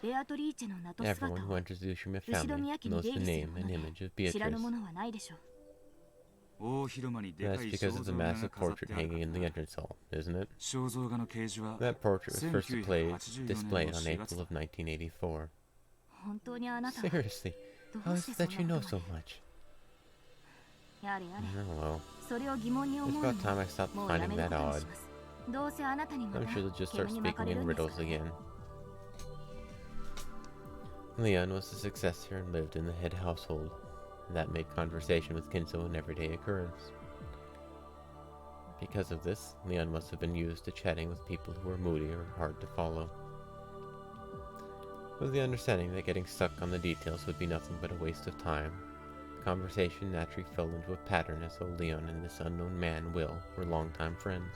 ベアトリーチェの名と姿 Everyone who を enters the Ushirimiya 後ろ family 宮家に knows 出 the 入りする name も and ので image of 知らぬ Beatrice. ものはないでしょう。大広間にでか That's い because 肖 of the 像画が massive 飾っ portrait てあるか hanging ら in the な。 entrance hall, isn't it? 肖像画の掲示は That portrait was first displayed 1984 on April of 1984. 本当にあなたは Seriously, ど how う is して it そ that ん you な know こと so ま much? で。やれやれ、 Oh well, それを疑問に it's 思うの about time I も stopped もうや finding める that ことに odd. します。どうせあなたにま I'm た sure they'll just start 煙に巻か speaking れる in んです riddles から again. Leon was the successor and lived in the head household. That made conversation with Kinzo an everyday occurrence. Because of this, Leon must have been used to chatting with people who were moody or hard to follow. With the understanding that getting stuck on the details would be nothing but a waste of time, the conversation naturally fell into a pattern as though Leon and this unknown man, Will, were longtime friends.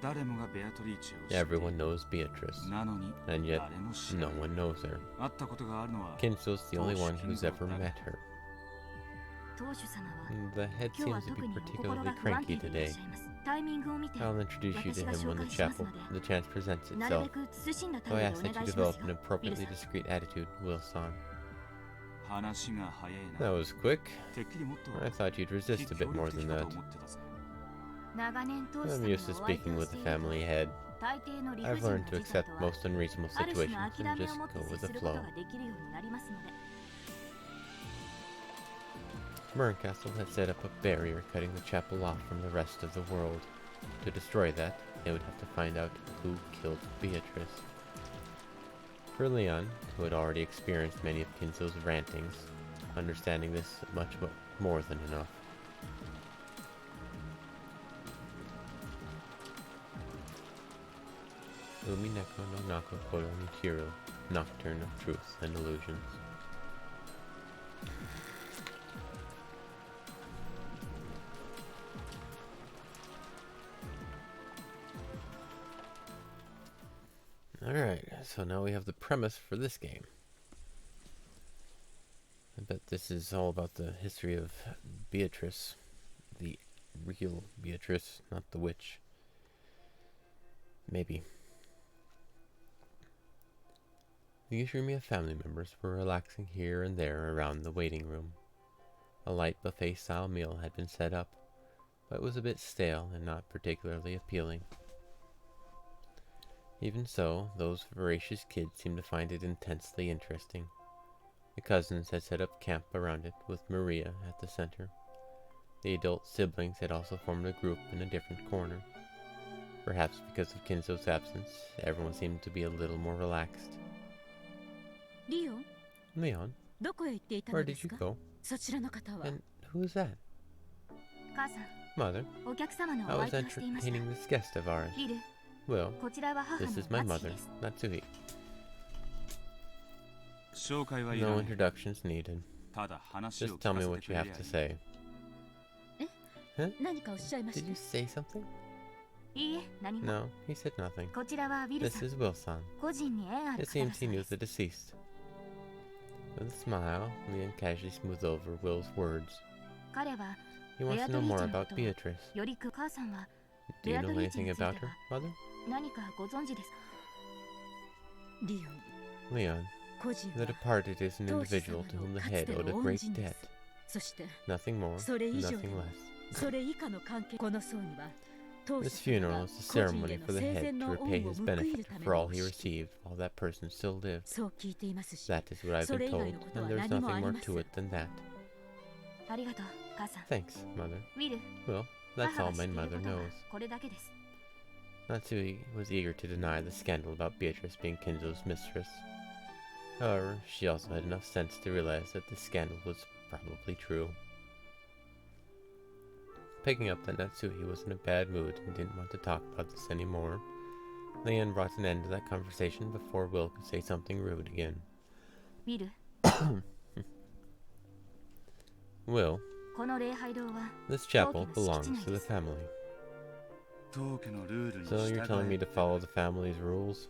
誰もがベアトリーチェを知っている。 Everyone knows Beatrice, なのに and yet 誰も知ら no ない。 one knows her. 会ったことがあるのは Kinzo's the only one who's ever met her. 当主様は The head 今日は seems to 特 be にお心 particularly が不安 cranky 定でいらっ today. しゃいます。タイミングを見て I'll introduce you to him when the chance presents なるべ itself, く慎んだ though 態 I 度で ask お that 願 you いしま develop す an よ。 appropriately discreet attitude, Will-san. 話が早い That な。 was quick. てっきりもっと I thought you'd 非 resist a 協 bit 力 more 的 than か that. と思ってたぜ。長年当主 I'm 様 used to のお相手 speaking を with し the ている family head. 大抵の理不 I've 尽な learned to 事態 accept とは most unreasonable ある種 situations の and 諦め just を持って go 接 with す the ること flow. ができるようになりますので。 Bernkastel had set up a barrier cutting the chapel off from the rest of the world. To destroy that, they would have to find out who killed Beatrice. For Leon, who had already experienced many of Kinzo's rantings, understanding this much more than enough. Umineko no Nako Koro Nichiro, Nocturne of Truth and Illusions. Alright, so now we have the premise for this game. I bet this is all about the history of Beatrice. The real Beatrice, not the witch. Maybe. The Ushirimiya family members were relaxing here and there around the waiting room. A light buffet-style meal had been set up, but it was a bit stale and not particularly appealing. Even so, those voracious kids seemed to find it intensely interesting. The cousins had set up camp around it, with Maria at the center. The adult siblings had also formed a group in a different corner. Perhaps because of Kinzo's absence, everyone seemed to be a little more relaxed. リオン、 Leon, どこへ行っていたの where で did す you か？ go? そちらの方は。 And who is that? 母さん、 Mother, お客様の I お was 相手をしていました。 entertaining this guest of ours. リル、 Will, こちらは母の this is my ナツ mother, です。 Natsuhi. 紹介はいら No ない。 introductions needed. ただ話を Just 聞 tell か me せ what てく you れ have りゃ to いい。 say. 何かおっしゃいまし Did た you say something? いいえ、何も。 No, he said nothing. こちらはウィル This さん。 is Will-san. 個人に縁ある It 方だ seems そ he う knew です。 the deceased. With a smile, Leon casually smoothed over Will's words. 彼は He wants to know more about Beatrice. より母さんは Do you レア know ドリーチ anything について about は her, mother? 何かご存知ですか？リオン、 Leon, 個人 the は departed is an 当主 individual 様 to whom の the かつ head て owed の a 恩 great 人で debt. す。そして Nothing more, それ以上で nothing も less. それ以下の関係。この葬には当主 This 様 funeral が is a 個人 ceremony への for the 生 head 前 to の repay 恩を his 報いる benefit ため for の all お he 式。 received while that person still lived. そう聞いていますし、 That is what I've それ been 以外 told, のことは and there's 何も nothing あり more ませ to ん。 it than that. ありがとう、母さん。 Thanks, mother. ウィル、 Well, that's 母 all が知 my っている mother ことは knows. これだけです。 Natsui was eager to deny the scandal about Beatrice being Kinzo's mistress. However, she also had enough sense to realize that the scandal was probably true. Picking up that Natsuhi was in a bad mood and didn't want to talk about this anymore, Leon brought an end to that conversation before Will could say something rude again. ウィル、 Will, この礼拝堂は this chapel 当家の敷地 belongs 内 to で the す。 family. 当家のルールに So 従 you're telling me え to follow the family's rules?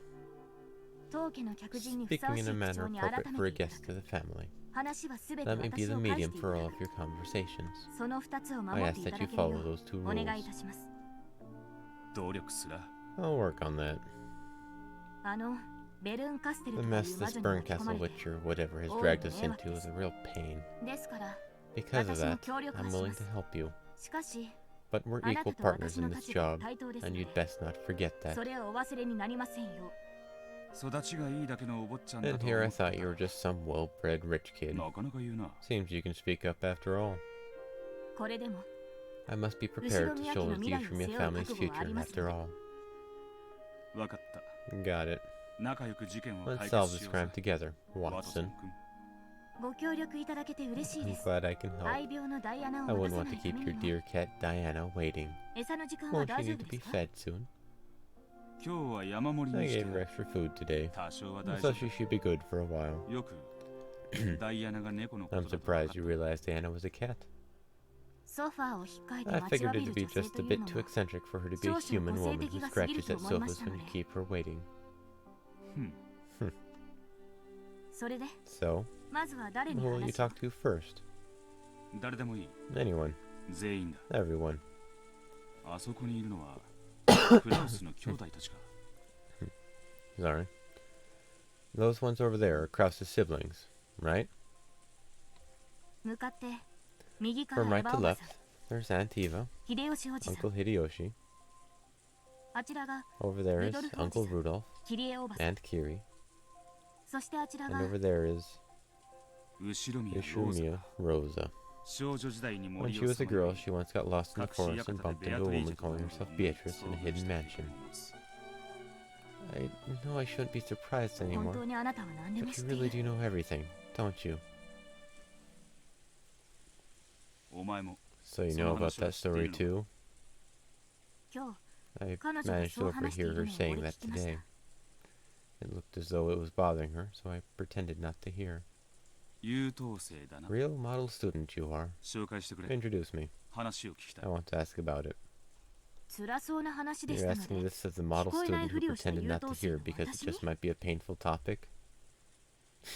当家の客人にふさわ Speaking しい in a 口調 manner に改 appropriate め for a ていた guest だ to く。 the family. 話はすべて Let me be 私 the を返 medium していた for だ all く of your conversations. その二つを I 守っ ask ていた that だ you けるよ follow う those two お願いい rules. たします。努力すら。 I'll work on that. ベルーンカステル The という mess 魔 this 女に burn 巻き込 castle まれて witch or whatever has 大い dragged に us 迷惑 into で is す。 a real pain. ですから Because of 私も that, 協力は I'm し willing ま to す。 help you. しかし But we're あなた equal と partners 私の in this 立場は job, 対等です and の you'd で best not forget that. それをお忘れになりませんよ。育ちがいいだけのお坊ちゃんだ And と here 思 I ってた thought you were just some well-bred rich kid. なかなか言うな。 Seems you can speak up after all. これでも I must be prepared to shoulder the Ushimiya family's future after all. わかった。 Got it. 仲良く事件を Let's 解 solve 決し this よう crime ぜ。 together, ワトソン Watson. 君。ご協力いただけて嬉しい I'm です。 glad I can help. 愛病のダイアナを I 待 wouldn't たせ want な to いた keep め your にも dear cat Diana waiting. 餌の時間は Won't 大 you 丈 need 夫 to で be すか？ fed soon? 今日は山盛り I にして gave her extra food today, 多少は大丈 so she should be good for a while. 夫。よくダイアナが猫のこ I'm とだと分かっ surprised you realized Diana was a cat. ソファーを引っかいて I 待ちわ figured び it る to be 女性 just と a いう bit の too も eccentric for her to be a 少々 human 個性 woman 的 who が過ぎる scratches と at 思いまし sofas たの when で you keep her waiting. それで So, まずは誰 who に will you 話を talk to first? た。誰でもいい。 Anyone. 全員だ。 Everyone. あそこにいるのはクラウスの兄弟たちか。 Sorry. Those ones over there are Krause's siblings, right? 向かって右か From ら right エバ to おば left, さん、 there's Aunt Eva, 秀吉おじさん、 Uncle Hideyoshi. あちらが Over there is Rudolph Uncleおじさん、 Rudolph, 桐江おばさん、 Aunt Kiri, そしてあちら and が over there is 後ろ宮ローザ。 Ishumiya Rosa. 少女時代に When 森 she を was a さまよ girl, い she once got lost in the 隠し forest and 館 bumped でベア into a トリー woman ジェと calling いう herself 女 Beatrice in a を hidden した mansion. I know I shouldn't be surprised 本 anymore, 当にあなたは何でも but 知 you ってい really る。 do know everything, don't you? お前も So you know about that story too? 今日 I 彼女が managed そ to う話してい overhear る her のを saying 俺 that 聞きました。 today. It looked as though it was bothering her, so I pretended not to hear. 優等生だな。 Real model student you are. 紹介してくれ。 Introduce me. 話を聞きた I い。 want to ask about it. 辛そうな話でし You're たの asking で、 this as a model 聞こえない student ふ who りをした pretended 優 not 等 to 生 hear の because it 私に just might be a painful topic?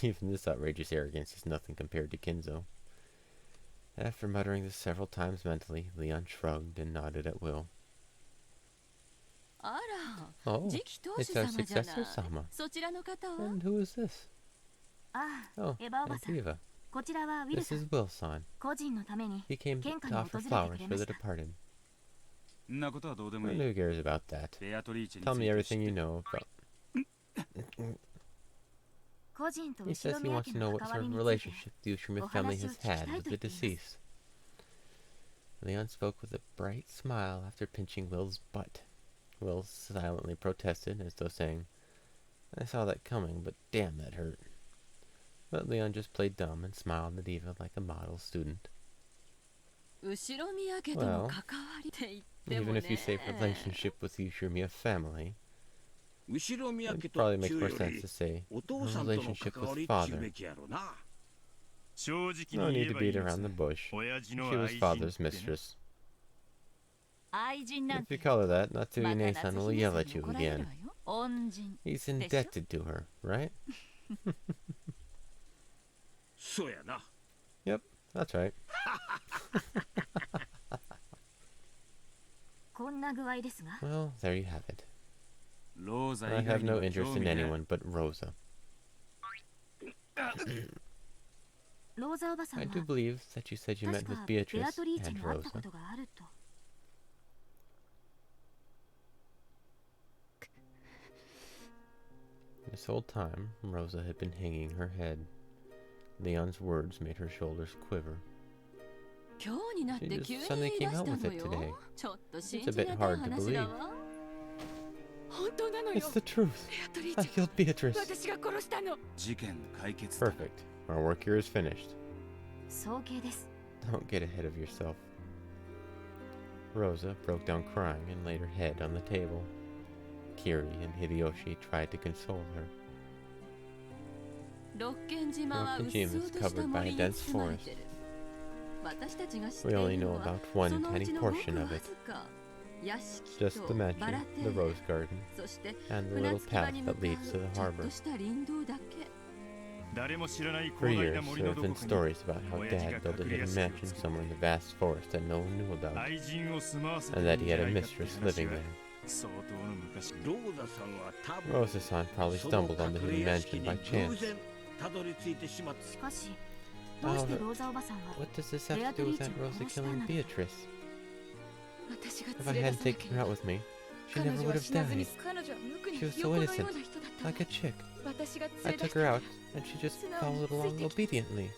Even this outrageous arrogance is nothing compared to Kinzo. After muttering this several times mentally, Leon shrugged and nodded at will. あら、 Oh, 次期当 it's 主 our 様じゃない successor sama. そちらの方は And who is this? ああ、 Oh, エバおば Aunt さん、 Eva. こちらはウィル This さん、 is Will-san. 個人のために He came to 玄関に offer 訪れてく flowers れ for ま the した。 departed. んなことはどうでもい Well, い who cares about that? ベアトリーチェに Tell つ me いて everything 知 you ってる know about. 個人と He 後 says ろ he め明 wants け to の know what 関 sort わり of について relationship the Ushima お family 話を has 聞き had たい with と the 言っています。 deceased. Leon spoke with a bright smile after pinching Will's butt. Will silently protested, as though saying, I saw that coming, but damn, that hurt. But Leon just played dumb and smiled at Eva like a model student. 後ろ宮家との関わりって言っても Even ね if you say relationship with the Ushima family, 後ろ宮 it 家と probably っ makes ちゅう more よ sense り to say お a 父さんとの relationship 関わ with りっちゅう father. べきやろな。正直 No に言 need え to ばい beat いです around the bush. 親父の She 愛 was 人 father's ってね mistress. 愛人なん If て you call her that, また Natsugine-san 夏 will 姫 yell さん at に you 怒られる again. わよ。恩人 He's でしょ indebted to her, right? そうやな。 Yep, that's right. こんな具合ですが Well, there you have it. ローザ I 以外 have に no は interest 興 in 味ない anyone but Rosa. ローザおばさん I は do believe that you said you 確 met か with ベア Beatrice トリーチェ and に会ったこ Rosa. とがあると。This whole time, Rosa had been hanging her head. Leon's words made her shoulders quiver. 今日になって She 急 just に suddenly 言い came 出 out した with の it よ today. ちょっと It's 信 a じ bit がたい hard to 話だ believe. わ本当なのよ It's the truth. ベアトリ I ーチェ killed Beatrice. 私が殺したの事件解決だ Perfect. Our work here is finished. 早計です。 Don't get ahead of yourself. Rosa broke down crying and laid her head on the table. Kiri and Hideyoshi tried to console her. 六軒島はうっ Rokkenjima そう is とした covered by a 森に dense 包まれて forest. る私たちが知って We い only る know のは about そ one のうち tiny のごく portion わ of ず it. か屋敷 Just と the バ mansion, ラ the 邸 rose garden, そして and the 船 little 着き場 path に向 that か leads う to ち the ょっ harbor. とした林道だけ誰も知らない For 広大 years, な森 there の have どこ been かに stories about how 親父 Dad が built a 隠れ hidden 屋敷を mansion 作 somewhere in the vast forest that no one knew about, 愛人を住まわせて and る that ん he じゃ had a ないかって mistress 話 living は there. 相当の昔ローザさんは多分 Rosa-san probably その stumbled on the 隠れ hidden 屋敷 mansion に by 偶 chance. 然たどり着いてしまった。しかしどうしてローザおばさんは What does this have to do with Aunt Rosa killing Beatrice? 私が If I 連れ hadn't 出さなけ taken れ her ば out with me, she 彼 never 女 would は have 死なずに died. 彼女は無垢 She に was ひ so よこのよう innocent, な人だった like a chick. 私が I 連れ出 took した her ら out, and she just followed along obediently.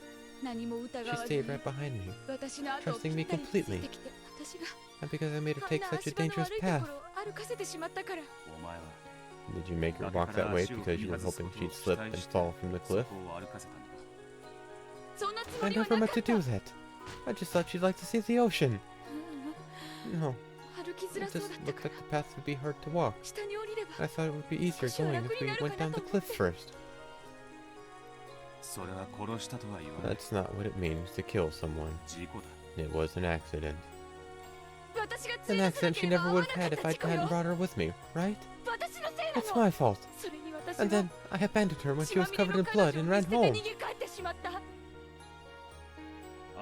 何も She 疑わず stayed に right behind me, 私の後を trusting ぴ me ったりつい completely. てきて私が And because I made her あん take な such a 足場の dangerous 悪いと path. ころを歩かせてしまったからお前は Did you make her walk that way because you were hoping she'd slip and fall from the そ cliff? こを歩かせたんだそんなつも I りは never な meant か to った do that. I just thought you'd like to see the ocean. No, 歩きづ it らそう just だった looked から like the path would be hard to walk. 下に降りれば I thought it would be easier going if we went down the cliff first. それは殺したとは言わない That's not what it means to kill someone. 事故だ It was an accident. 私が連 An れ出さな accident け she れば never 合わ would な have か had っ if た I 事故 hadn't よ brought her with me, right? 私のせいな It's の my fault. それに私 And は then I abandoned her when she 血ま was みれ covered の in 彼 blood 女を and 見 ran 捨てて home. 逃げ帰ってしまった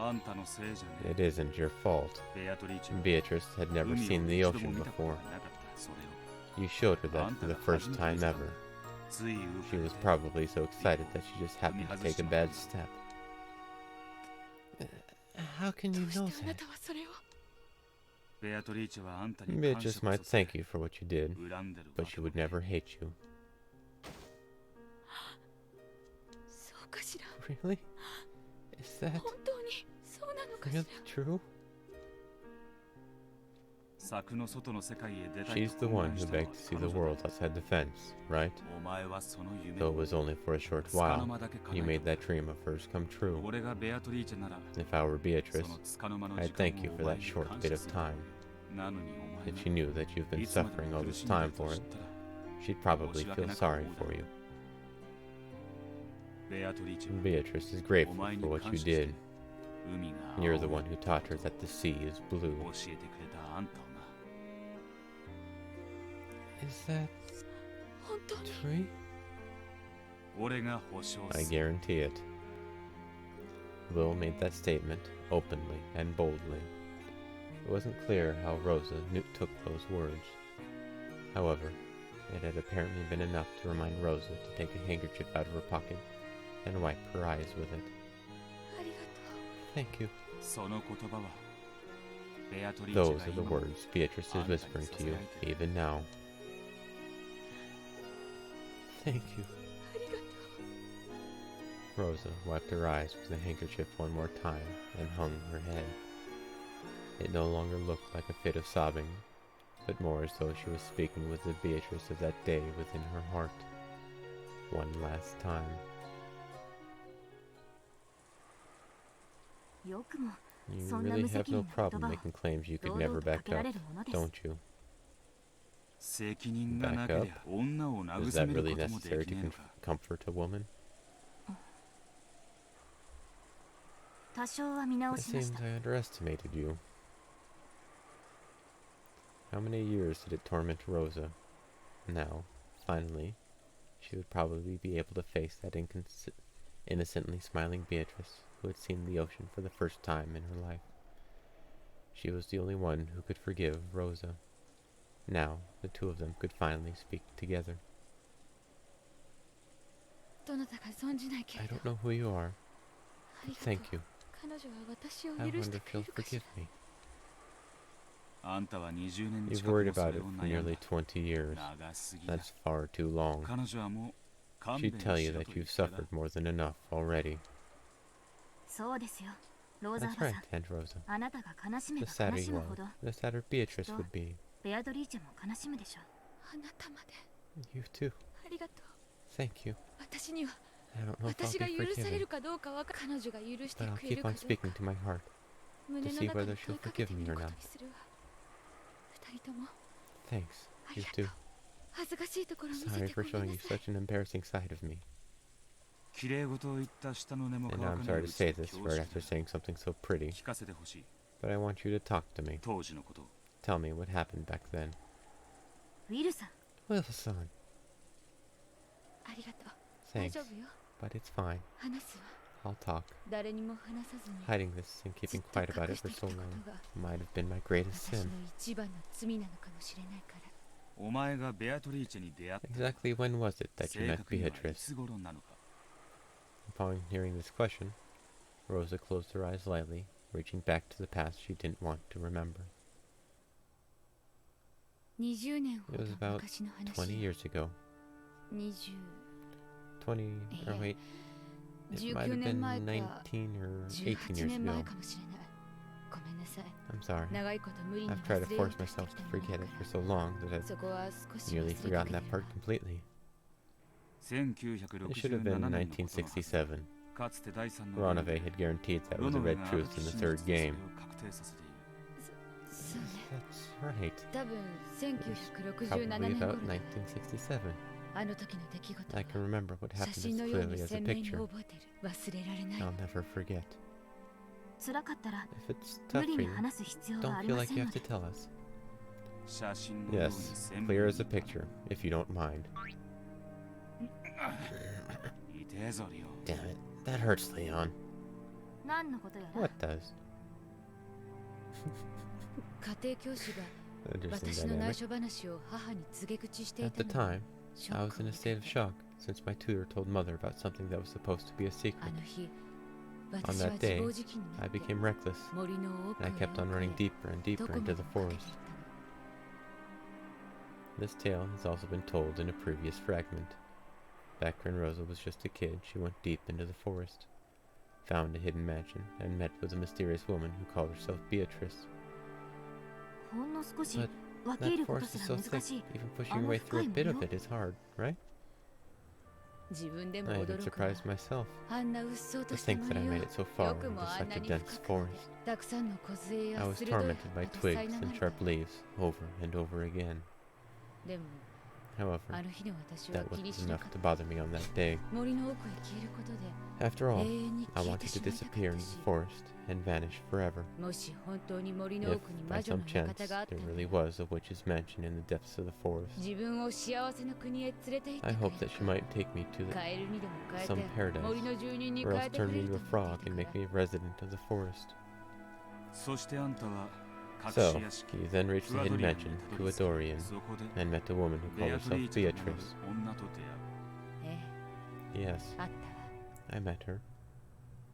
あんたのせいじゃね It isn't your fault. えベアトリーチェは Beatrice had never 海を seen the 一度 ocean も見たことが before. なかったそれを You showed her that for the first time ever. つい She was probably so excited that she just happened to take a bad step. How can ど you うして know あな that? たはそれをベアトリーチェはあんたに感謝 Beatrice こ might そされ thank you for what you did, 恨んでる but わ she けも would never hate you. そうかしら Really? Is that 本当にそうなのかし really ら true? 柵の外の世界へ出たい She's と the 懇 one 願 who したの begged は to see 彼 the 女 world だ outside the fence, right? お前はその夢 Though を it was only for a short つかの while, 間だけ叶 you え made た that dream of hers come true. 俺がベアトリーチェなら If I were そ Beatrice, のつかの間の I'd 時間 thank you を for お前 that に short 感 bit 謝 of する time. なのにお前 If she knew that you've been いつまで suffering も all 苦 this しんで time ると for 知っ it, たら she'd probably feel sorry for you. ベアトリーチェは Beatrice is grateful for what you did. 海が You're 青 the い one who taught her that the sea is blue. 教えてくれたあんたをな Is that 本当に true? 俺が保証 I する guarantee it. Will made that statement openly and boldly. It wasn't clear how Rosa took those words. However, it had apparently been enough to remind Rosa to take a handkerchief out of her pocket and wipe her eyes with it. ありがとう Thank you. その言葉は Those are the words Beatrice is whispering to you, even now. Thank you. Rosa wiped her eyes with a handkerchief one more time and hung her head. It no longer looked like a fit of sobbing, but more as though she was speaking with the Beatrice of that day within her heart. One last time. よくも You そんな really 無 have 責 no 任な言 problem 葉を making claims you could 堂 never 々とか back けら up, れるものです。 don't you? 責任がなけりゃ女を Is 慰 that める really ことも necessary でき to ねえのか。 comfort a woman? 多少は見直 It しまし seems た。 I underestimated you. How many years did it torment Rosa? Now, finally, she would probably be able to face that innocently smiling Beatrice who had seen the ocean for the first time in her life. She was the only one who could forgive Rosa. Now, the two of them could finally speak together. どなたか存じないけ I れど don't know who you are. ありがとう Thank you. 彼女は私を I 許し wonder て if くれ you'll るかし forgive ら me. あんたは20年 You've 近く worried もそ about れ it を for 悩んだ nearly 20 years. 長すぎだ。 That's far too long. 彼女はもう勘弁 She'd し tell you ろ that と言 you've ってだ。 suffered more than enough already. そうですよローザ That's おば right, さん。 Aunt Rosa. あなたが悲しめ The ば sadder 悲し you む are, ほど the sadder Beatrice would be. ベアドリーチェも悲しむでしょあなたまで You too. ありがとう。 Thank you. 私には I don't know if 私 I'll が be 許され forgiven, るかどうかは彼女が許して but I'll くれ keep るか on どう speaking か to my heart. 胸の see 中 whether で she'll 問いかけて forgive me みる or こと not. にするわ。二人とも Thanks. あ You りが too. とう。恥ずかしいところを見せ Sorry て for ごめん showing な you さい。 such an embarrassing side of me. 綺麗事を言った下の根も And 乾 now か I'm な sorry いう to ち say に this 恐 right 縮 after だ。 saying something so pretty, 聞かせてほしい。 but I want you to talk to me. 当時のこと。 Tell me what happened back then. ウィルさん Wilson, ありがとう。大 thanks, 丈夫よ。 but it's fine. 話すわ。 I'll talk. 誰にも話さずに。 Hiding this and ず keeping っと quiet about 隠 it し for てき so たこ long とが might have been my greatest 私 sin. の一番の罪なのかもしれないから。お前がベアトリーチェに出会った Exactly when was it that you 正 met 確にはい Beatrice? つ頃なのか。 Upon hearing this question, Rosa closed her eyes lightly, reaching back to the past she didn't want to remember. 20年ほ It ど was about 昔の話。 20 years ago. 20 20, or Yeah. wait, it might 19 have 年 been 前か 19 or 18 18 years 年前 ago. かもしれない。ごめんなさい。 I'm sorry. 長いこと無理に I've tried to 忘れよう force として myself き to たもの forget だ it か for so long that ら。 I've そこは少し忘 nearly れてく forgotten れ that る part completely. It should have 1967 been 年のことのはず。 1967. かつて第三のゲーム Ronave で had guaranteed that ロ was ノ a ベ red が truth 後 in the 進 third 出してそれ game. を確定させている。そうね。 That's right. 多分 Probably 1967年 about 頃だ。 1967. あの時の出来事 I は can remember what 写 happened 真 as のよう clearly に as a 鮮明に picture. 覚えてる。忘れられない I'll。never forget. 辛かったら If it's 無 tough 理 for に you, 話す必要は don't あり feel ま like せ you ん have ので to tell us. 写真のように Yes, 鮮明 clear に as a picture, if you don't mind. 痛えぞリオン。 Damn it. That hurts, Leon. 何のことやら What does? 家庭教師が Interesting 私の内 dynamic. 緒話を母に告げ口してい At た the のに time, ショ I ッ was クを in a 受け state of て shock since my tutor told mother about something that was supposed to be a あ secret. の日 On 私は that 自 day, 暴自棄にな I って became reckless, 森の奥 and I へ kept on 奥 running へ deeper and ど deeper こま into で the もかけてい forest. ったの。 This tale has also been told in a previous fragment. Back when Rosa was just a kid, she went deep into the forest, found a hidden mansion, and met with a mysterious woman who called herself Beatrice. ほんの少し But 分け入 that ること forest す is ら so 難 thick, しい even pushing your way through a bit of it is hard, right? 自分でも I 驚 even くわ。 surprised myself あんなうっそうと to した think that I 森 made を it so far よく into もあん such な a に dense 深く forest. までたくさんの梢 I や was 鋭い tormented by アジサイ twigs な and なんて sharp leaves over and over again. でも However, あの日の私は that 気に wasn't しな enough かっ to た。 bother me on that day. 森の奥へ消えることで After 永 all, 遠に I 消え wanted て to しまいたか disappear っ into た the し、 forest and vanish forever. もし本当に森の If, 奥に by 魔女 some の chance, 館があった there の really なら was a witch's mansion in the depths of the forest, 自分を幸せの国へ連れて行って I くれ hope that she might take me to カエルにでも変え some て paradise, 森の住人に or 変 else えて turn く me れる into と a 思っ frog て and いた make から me a resident of the forest. そしてあんたは隠し So, 屋敷 you then reached the フアド hidden リアンに mansion た to どり着き Adorian そこで and met a woman who ベ called アトリ herself ーチェと名乗る Beatrice. 女と出会う。え Yes, え、あったわ。 I met her.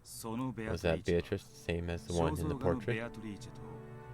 そのベア Was トリ that ーチェ Beatrice the same as the 肖 one in 像 the 画のベ portrait? アトリーチェと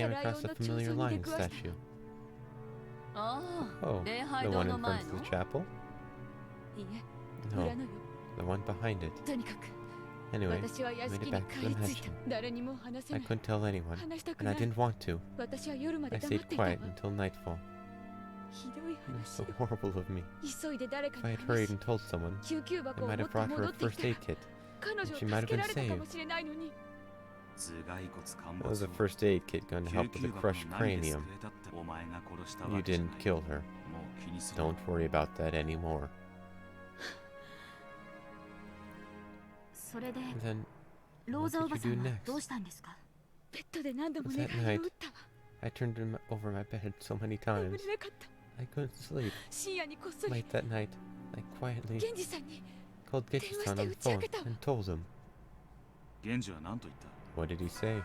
came across a familiar lion statue. ああ、 Oh, 礼拝 the 堂 one の in 前 front の of the chapel? いいえ、 No, 裏のよ。 the one behind it. とにかく Anyway, 私は屋 I made 敷 it に back 帰 to り the 着いた mansion. 誰にも話せ I ない couldn't tell anyone, 話したく and な I い didn't want to. 私は夜ま I で黙っ stayed ていたわ quiet until nightfall. ひどい It was 話 so よ horrible of me. 急いで誰 If か I に had 話 hurried し and told someone, 救急 I 箱を might 持 have って brought her 戻 a ってき first たら aid kit. 彼女を she 助 might have け been られたか saved. もしれないのに 頭蓋骨陥 That was 没 a を first aid kit going to 救 help with 急 the 箱の crushed 何で救 cranium. えたってお前が殺した You わけじゃな didn't い kill her. もう気にする Don't worry about that anymore. それで And then, ローザおばさん What did you do は next? どうしたんですか？ベッドで何度も That 寝返りを打ったわ I turned over my bed so many 眠 times. れなかった I couldn't sleep. 深夜にこっそり Late that night, I quietly 源氏さんに called Getchi-san on the phone and told him. 源氏は何と言った What did he say?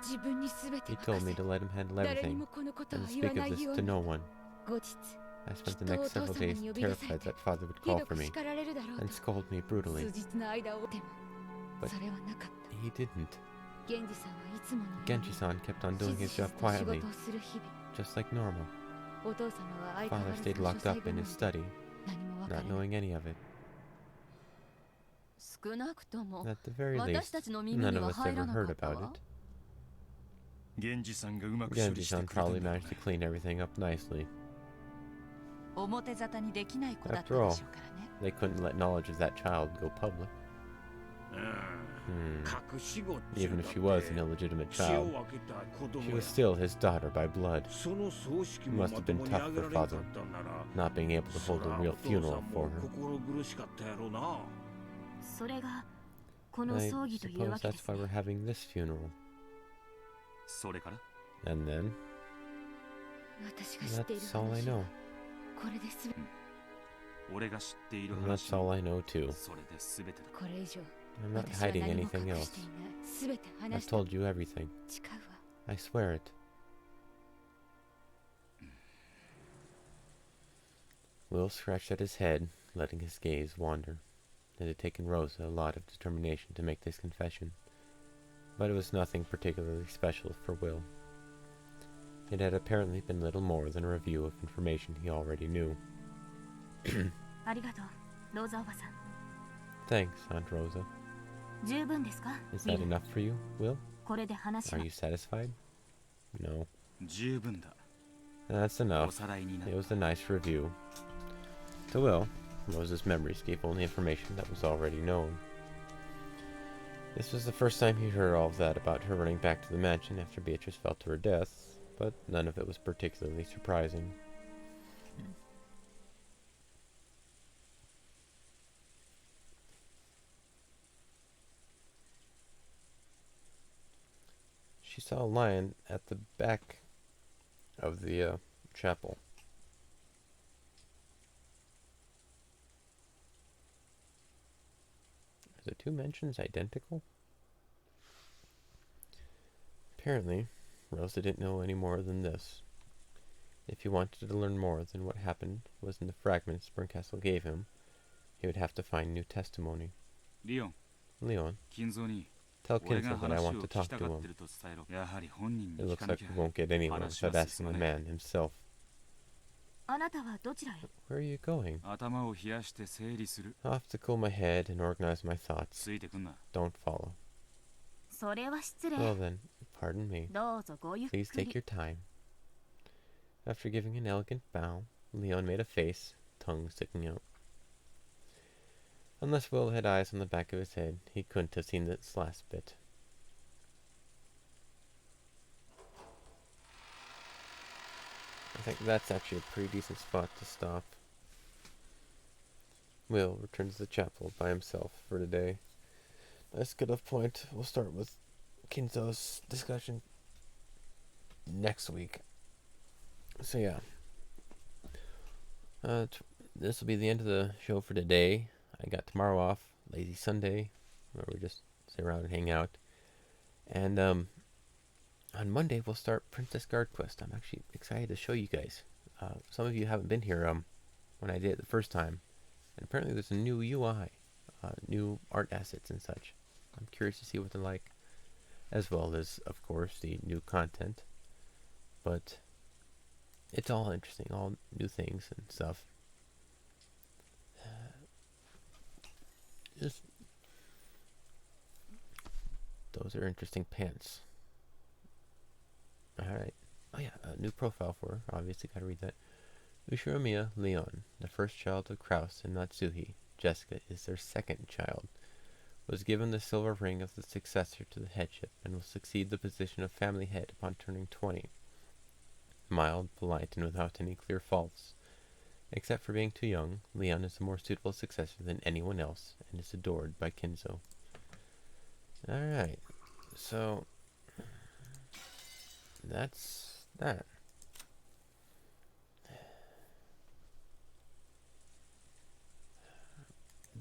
自分に全て He 任 told me せ to let him handle 誰に everything もこのことは and 言わ speak な of い this よう to に no one. 後日 I spent the きっと next お父 several 様 days に呼び出され terrified て that father would ひ call ど for く me 叱られるだろう and と scold me brutally. 数日の間を追っても But それはなかった he didn't. 源氏さんはいつものように Genji-san kept on し doing ず his しず job と仕 quietly, 事をする日々 just like normal. お父様は相変わ Father らず stayed の書 locked 斎 up 部 in 門 his で study, 何も分か not らない knowing any of it. 少なくとも At the very 私た least, ちの耳 none に of は us 入ら ever なか heard った about わ it. 源氏さんがうまく処理して Genji-san くれた probably んだろう managed to clean everything up nicely. 表沙汰にできない子だった After で all, しょうからね。 they couldn't let knowledge of that child go public. 隠し子っちゅ Even う if だ she was って an illegitimate 血 child, を分けた子供 she や was still his daughter by blood, その葬式 It も must ま have と been もに tough あげ for られなか father ったんなら not being able to そ hold ら a お real 父さ funeral ん for も her. 心苦しかったやろな。それがこの I 葬儀というわ suppose けで that's す why ね we're having this funeral. それから And then, 私が知っている that's all I 話は know. これで全て俺が知っている And 話 that's all I know too. それで全てだこれ以上 I'm not 私は hiding 何も anything 隠 else. していない全て話 I've した told you everything. 誓うわ I swear it. Will scratched at his head, letting his gaze wander. It had taken Rosa a lot of determination to make this confession, but it was nothing particularly special for Will. It had apparently been little more than a review of information he already knew. ありがとうローザおばさん Thanks, Aunt Rosa. 十分ですか？ Is ウ that ィル enough for you, Will? これで話 Are は you satisfied? No. 十分だ That's お enough. さらいにな It was a nice review. To Will, Rose's memories gave only information that was already known. This was the first time he heard all of that about her running back to the mansion after Beatrice fell to her death, but none of it was particularly surprising. She saw a lion at the back of the chapel. Are the two mentions identical? Apparently, Rosa didn't know any more than this. If he wanted to learn more than what happened was in the fragments Bernkastel gave him, he would have to find new testimony. リオン Leon, 金蔵に tell 俺が Kinsel that I 話 want を to 聞き talk た to がって him. ると伝えろやはり本人 It に聞 looks かな like きゃ we won't get anywhere話 without は asking 進 the まない man himself. あなたはどちらへ？ Where are you going? 頭を冷やして整理する I'll have to cool my head and organize my thoughts. ついてくんな Don't follow. それは失礼 Well then, pardon me. どうぞごゆっ Please く take り your time. After giving an elegant bow, Leon made a face, tongue sticking out. Unless Will had eyes on the back of his head, he couldn't have seen this last bit. I think that's actually a pretty decent spot to stop. Will returns to the chapel by himself for the day. Nice cut-off point. We'll start with Kinzo's discussion next week. So yeah. This will be the end of the show for today. I got tomorrow off, Lazy Sunday, where we just sit around and hang out. And on Monday we'll start Princess Guard Quest. I'm actually excited to show you guys. Some of you haven't been here when I did it the first time, and apparently there's a new UI, new art assets and such. I'm curious to see what they're like, as well as, of course, the new content. But it's all interesting, all new things and stuff. Just those are interesting pants. Alright. Oh yeah, a new profile for her. Obviously, gotta read that. Ushiromiya Leon, the first child of Kraus and Natsuhi. Jessica is their second child. Was given the silver ring as the successor to the headship and will succeed the position of family head upon turning 20. Mild, polite, and without any clear faults. Except for being too young, Leon is a more suitable successor than anyone else and is adored by Kinzo. Alright, so that's that.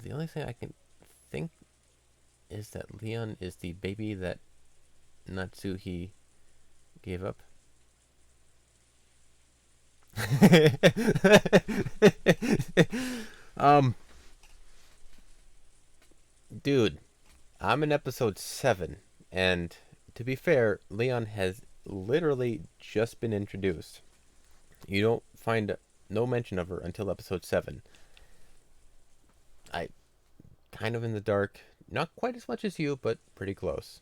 The only thing I can think is that Leon is the baby that Natsuhi gave up. Dude, I'm in episode 7, and to be fair, Leon has literally just been introduced. You don't find no mention of her until episode 7. I kind of in the dark, not quite as much as you, but pretty close.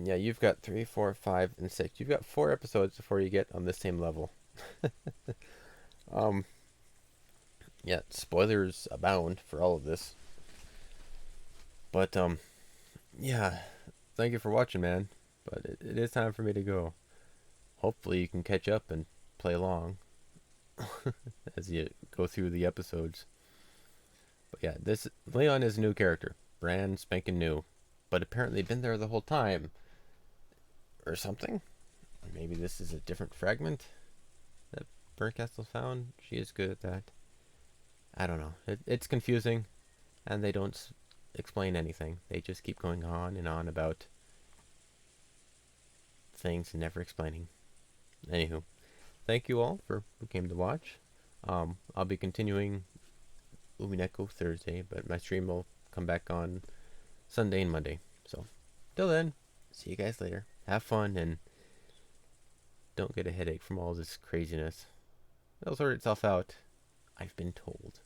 Yeah, you've got 3, 4, 5, and 6. You've got 4 episodes before you get on the same level. Yeah, spoilers abound for all of this. But, yeah, thank you for watching, man. But it is time for me to go. Hopefully you can catch up and play along as you go through the episodes. But yeah, this Leon is a new character. Brand spanking new. But apparently been there the whole time. Or something. Or maybe this is a different fragment that Burncastle found. She is good at that. I don't know. It's confusing. And they don't explain anything. They just keep going on and on about things and never explaining. Anywho, thank you all for who came to watch. I'll be continuing Umineko Thursday, but my stream will come back on Sunday and Monday. So, till then, see you guys later. Have fun and don't get a headache from all this craziness. It'll sort itself out, I've been told.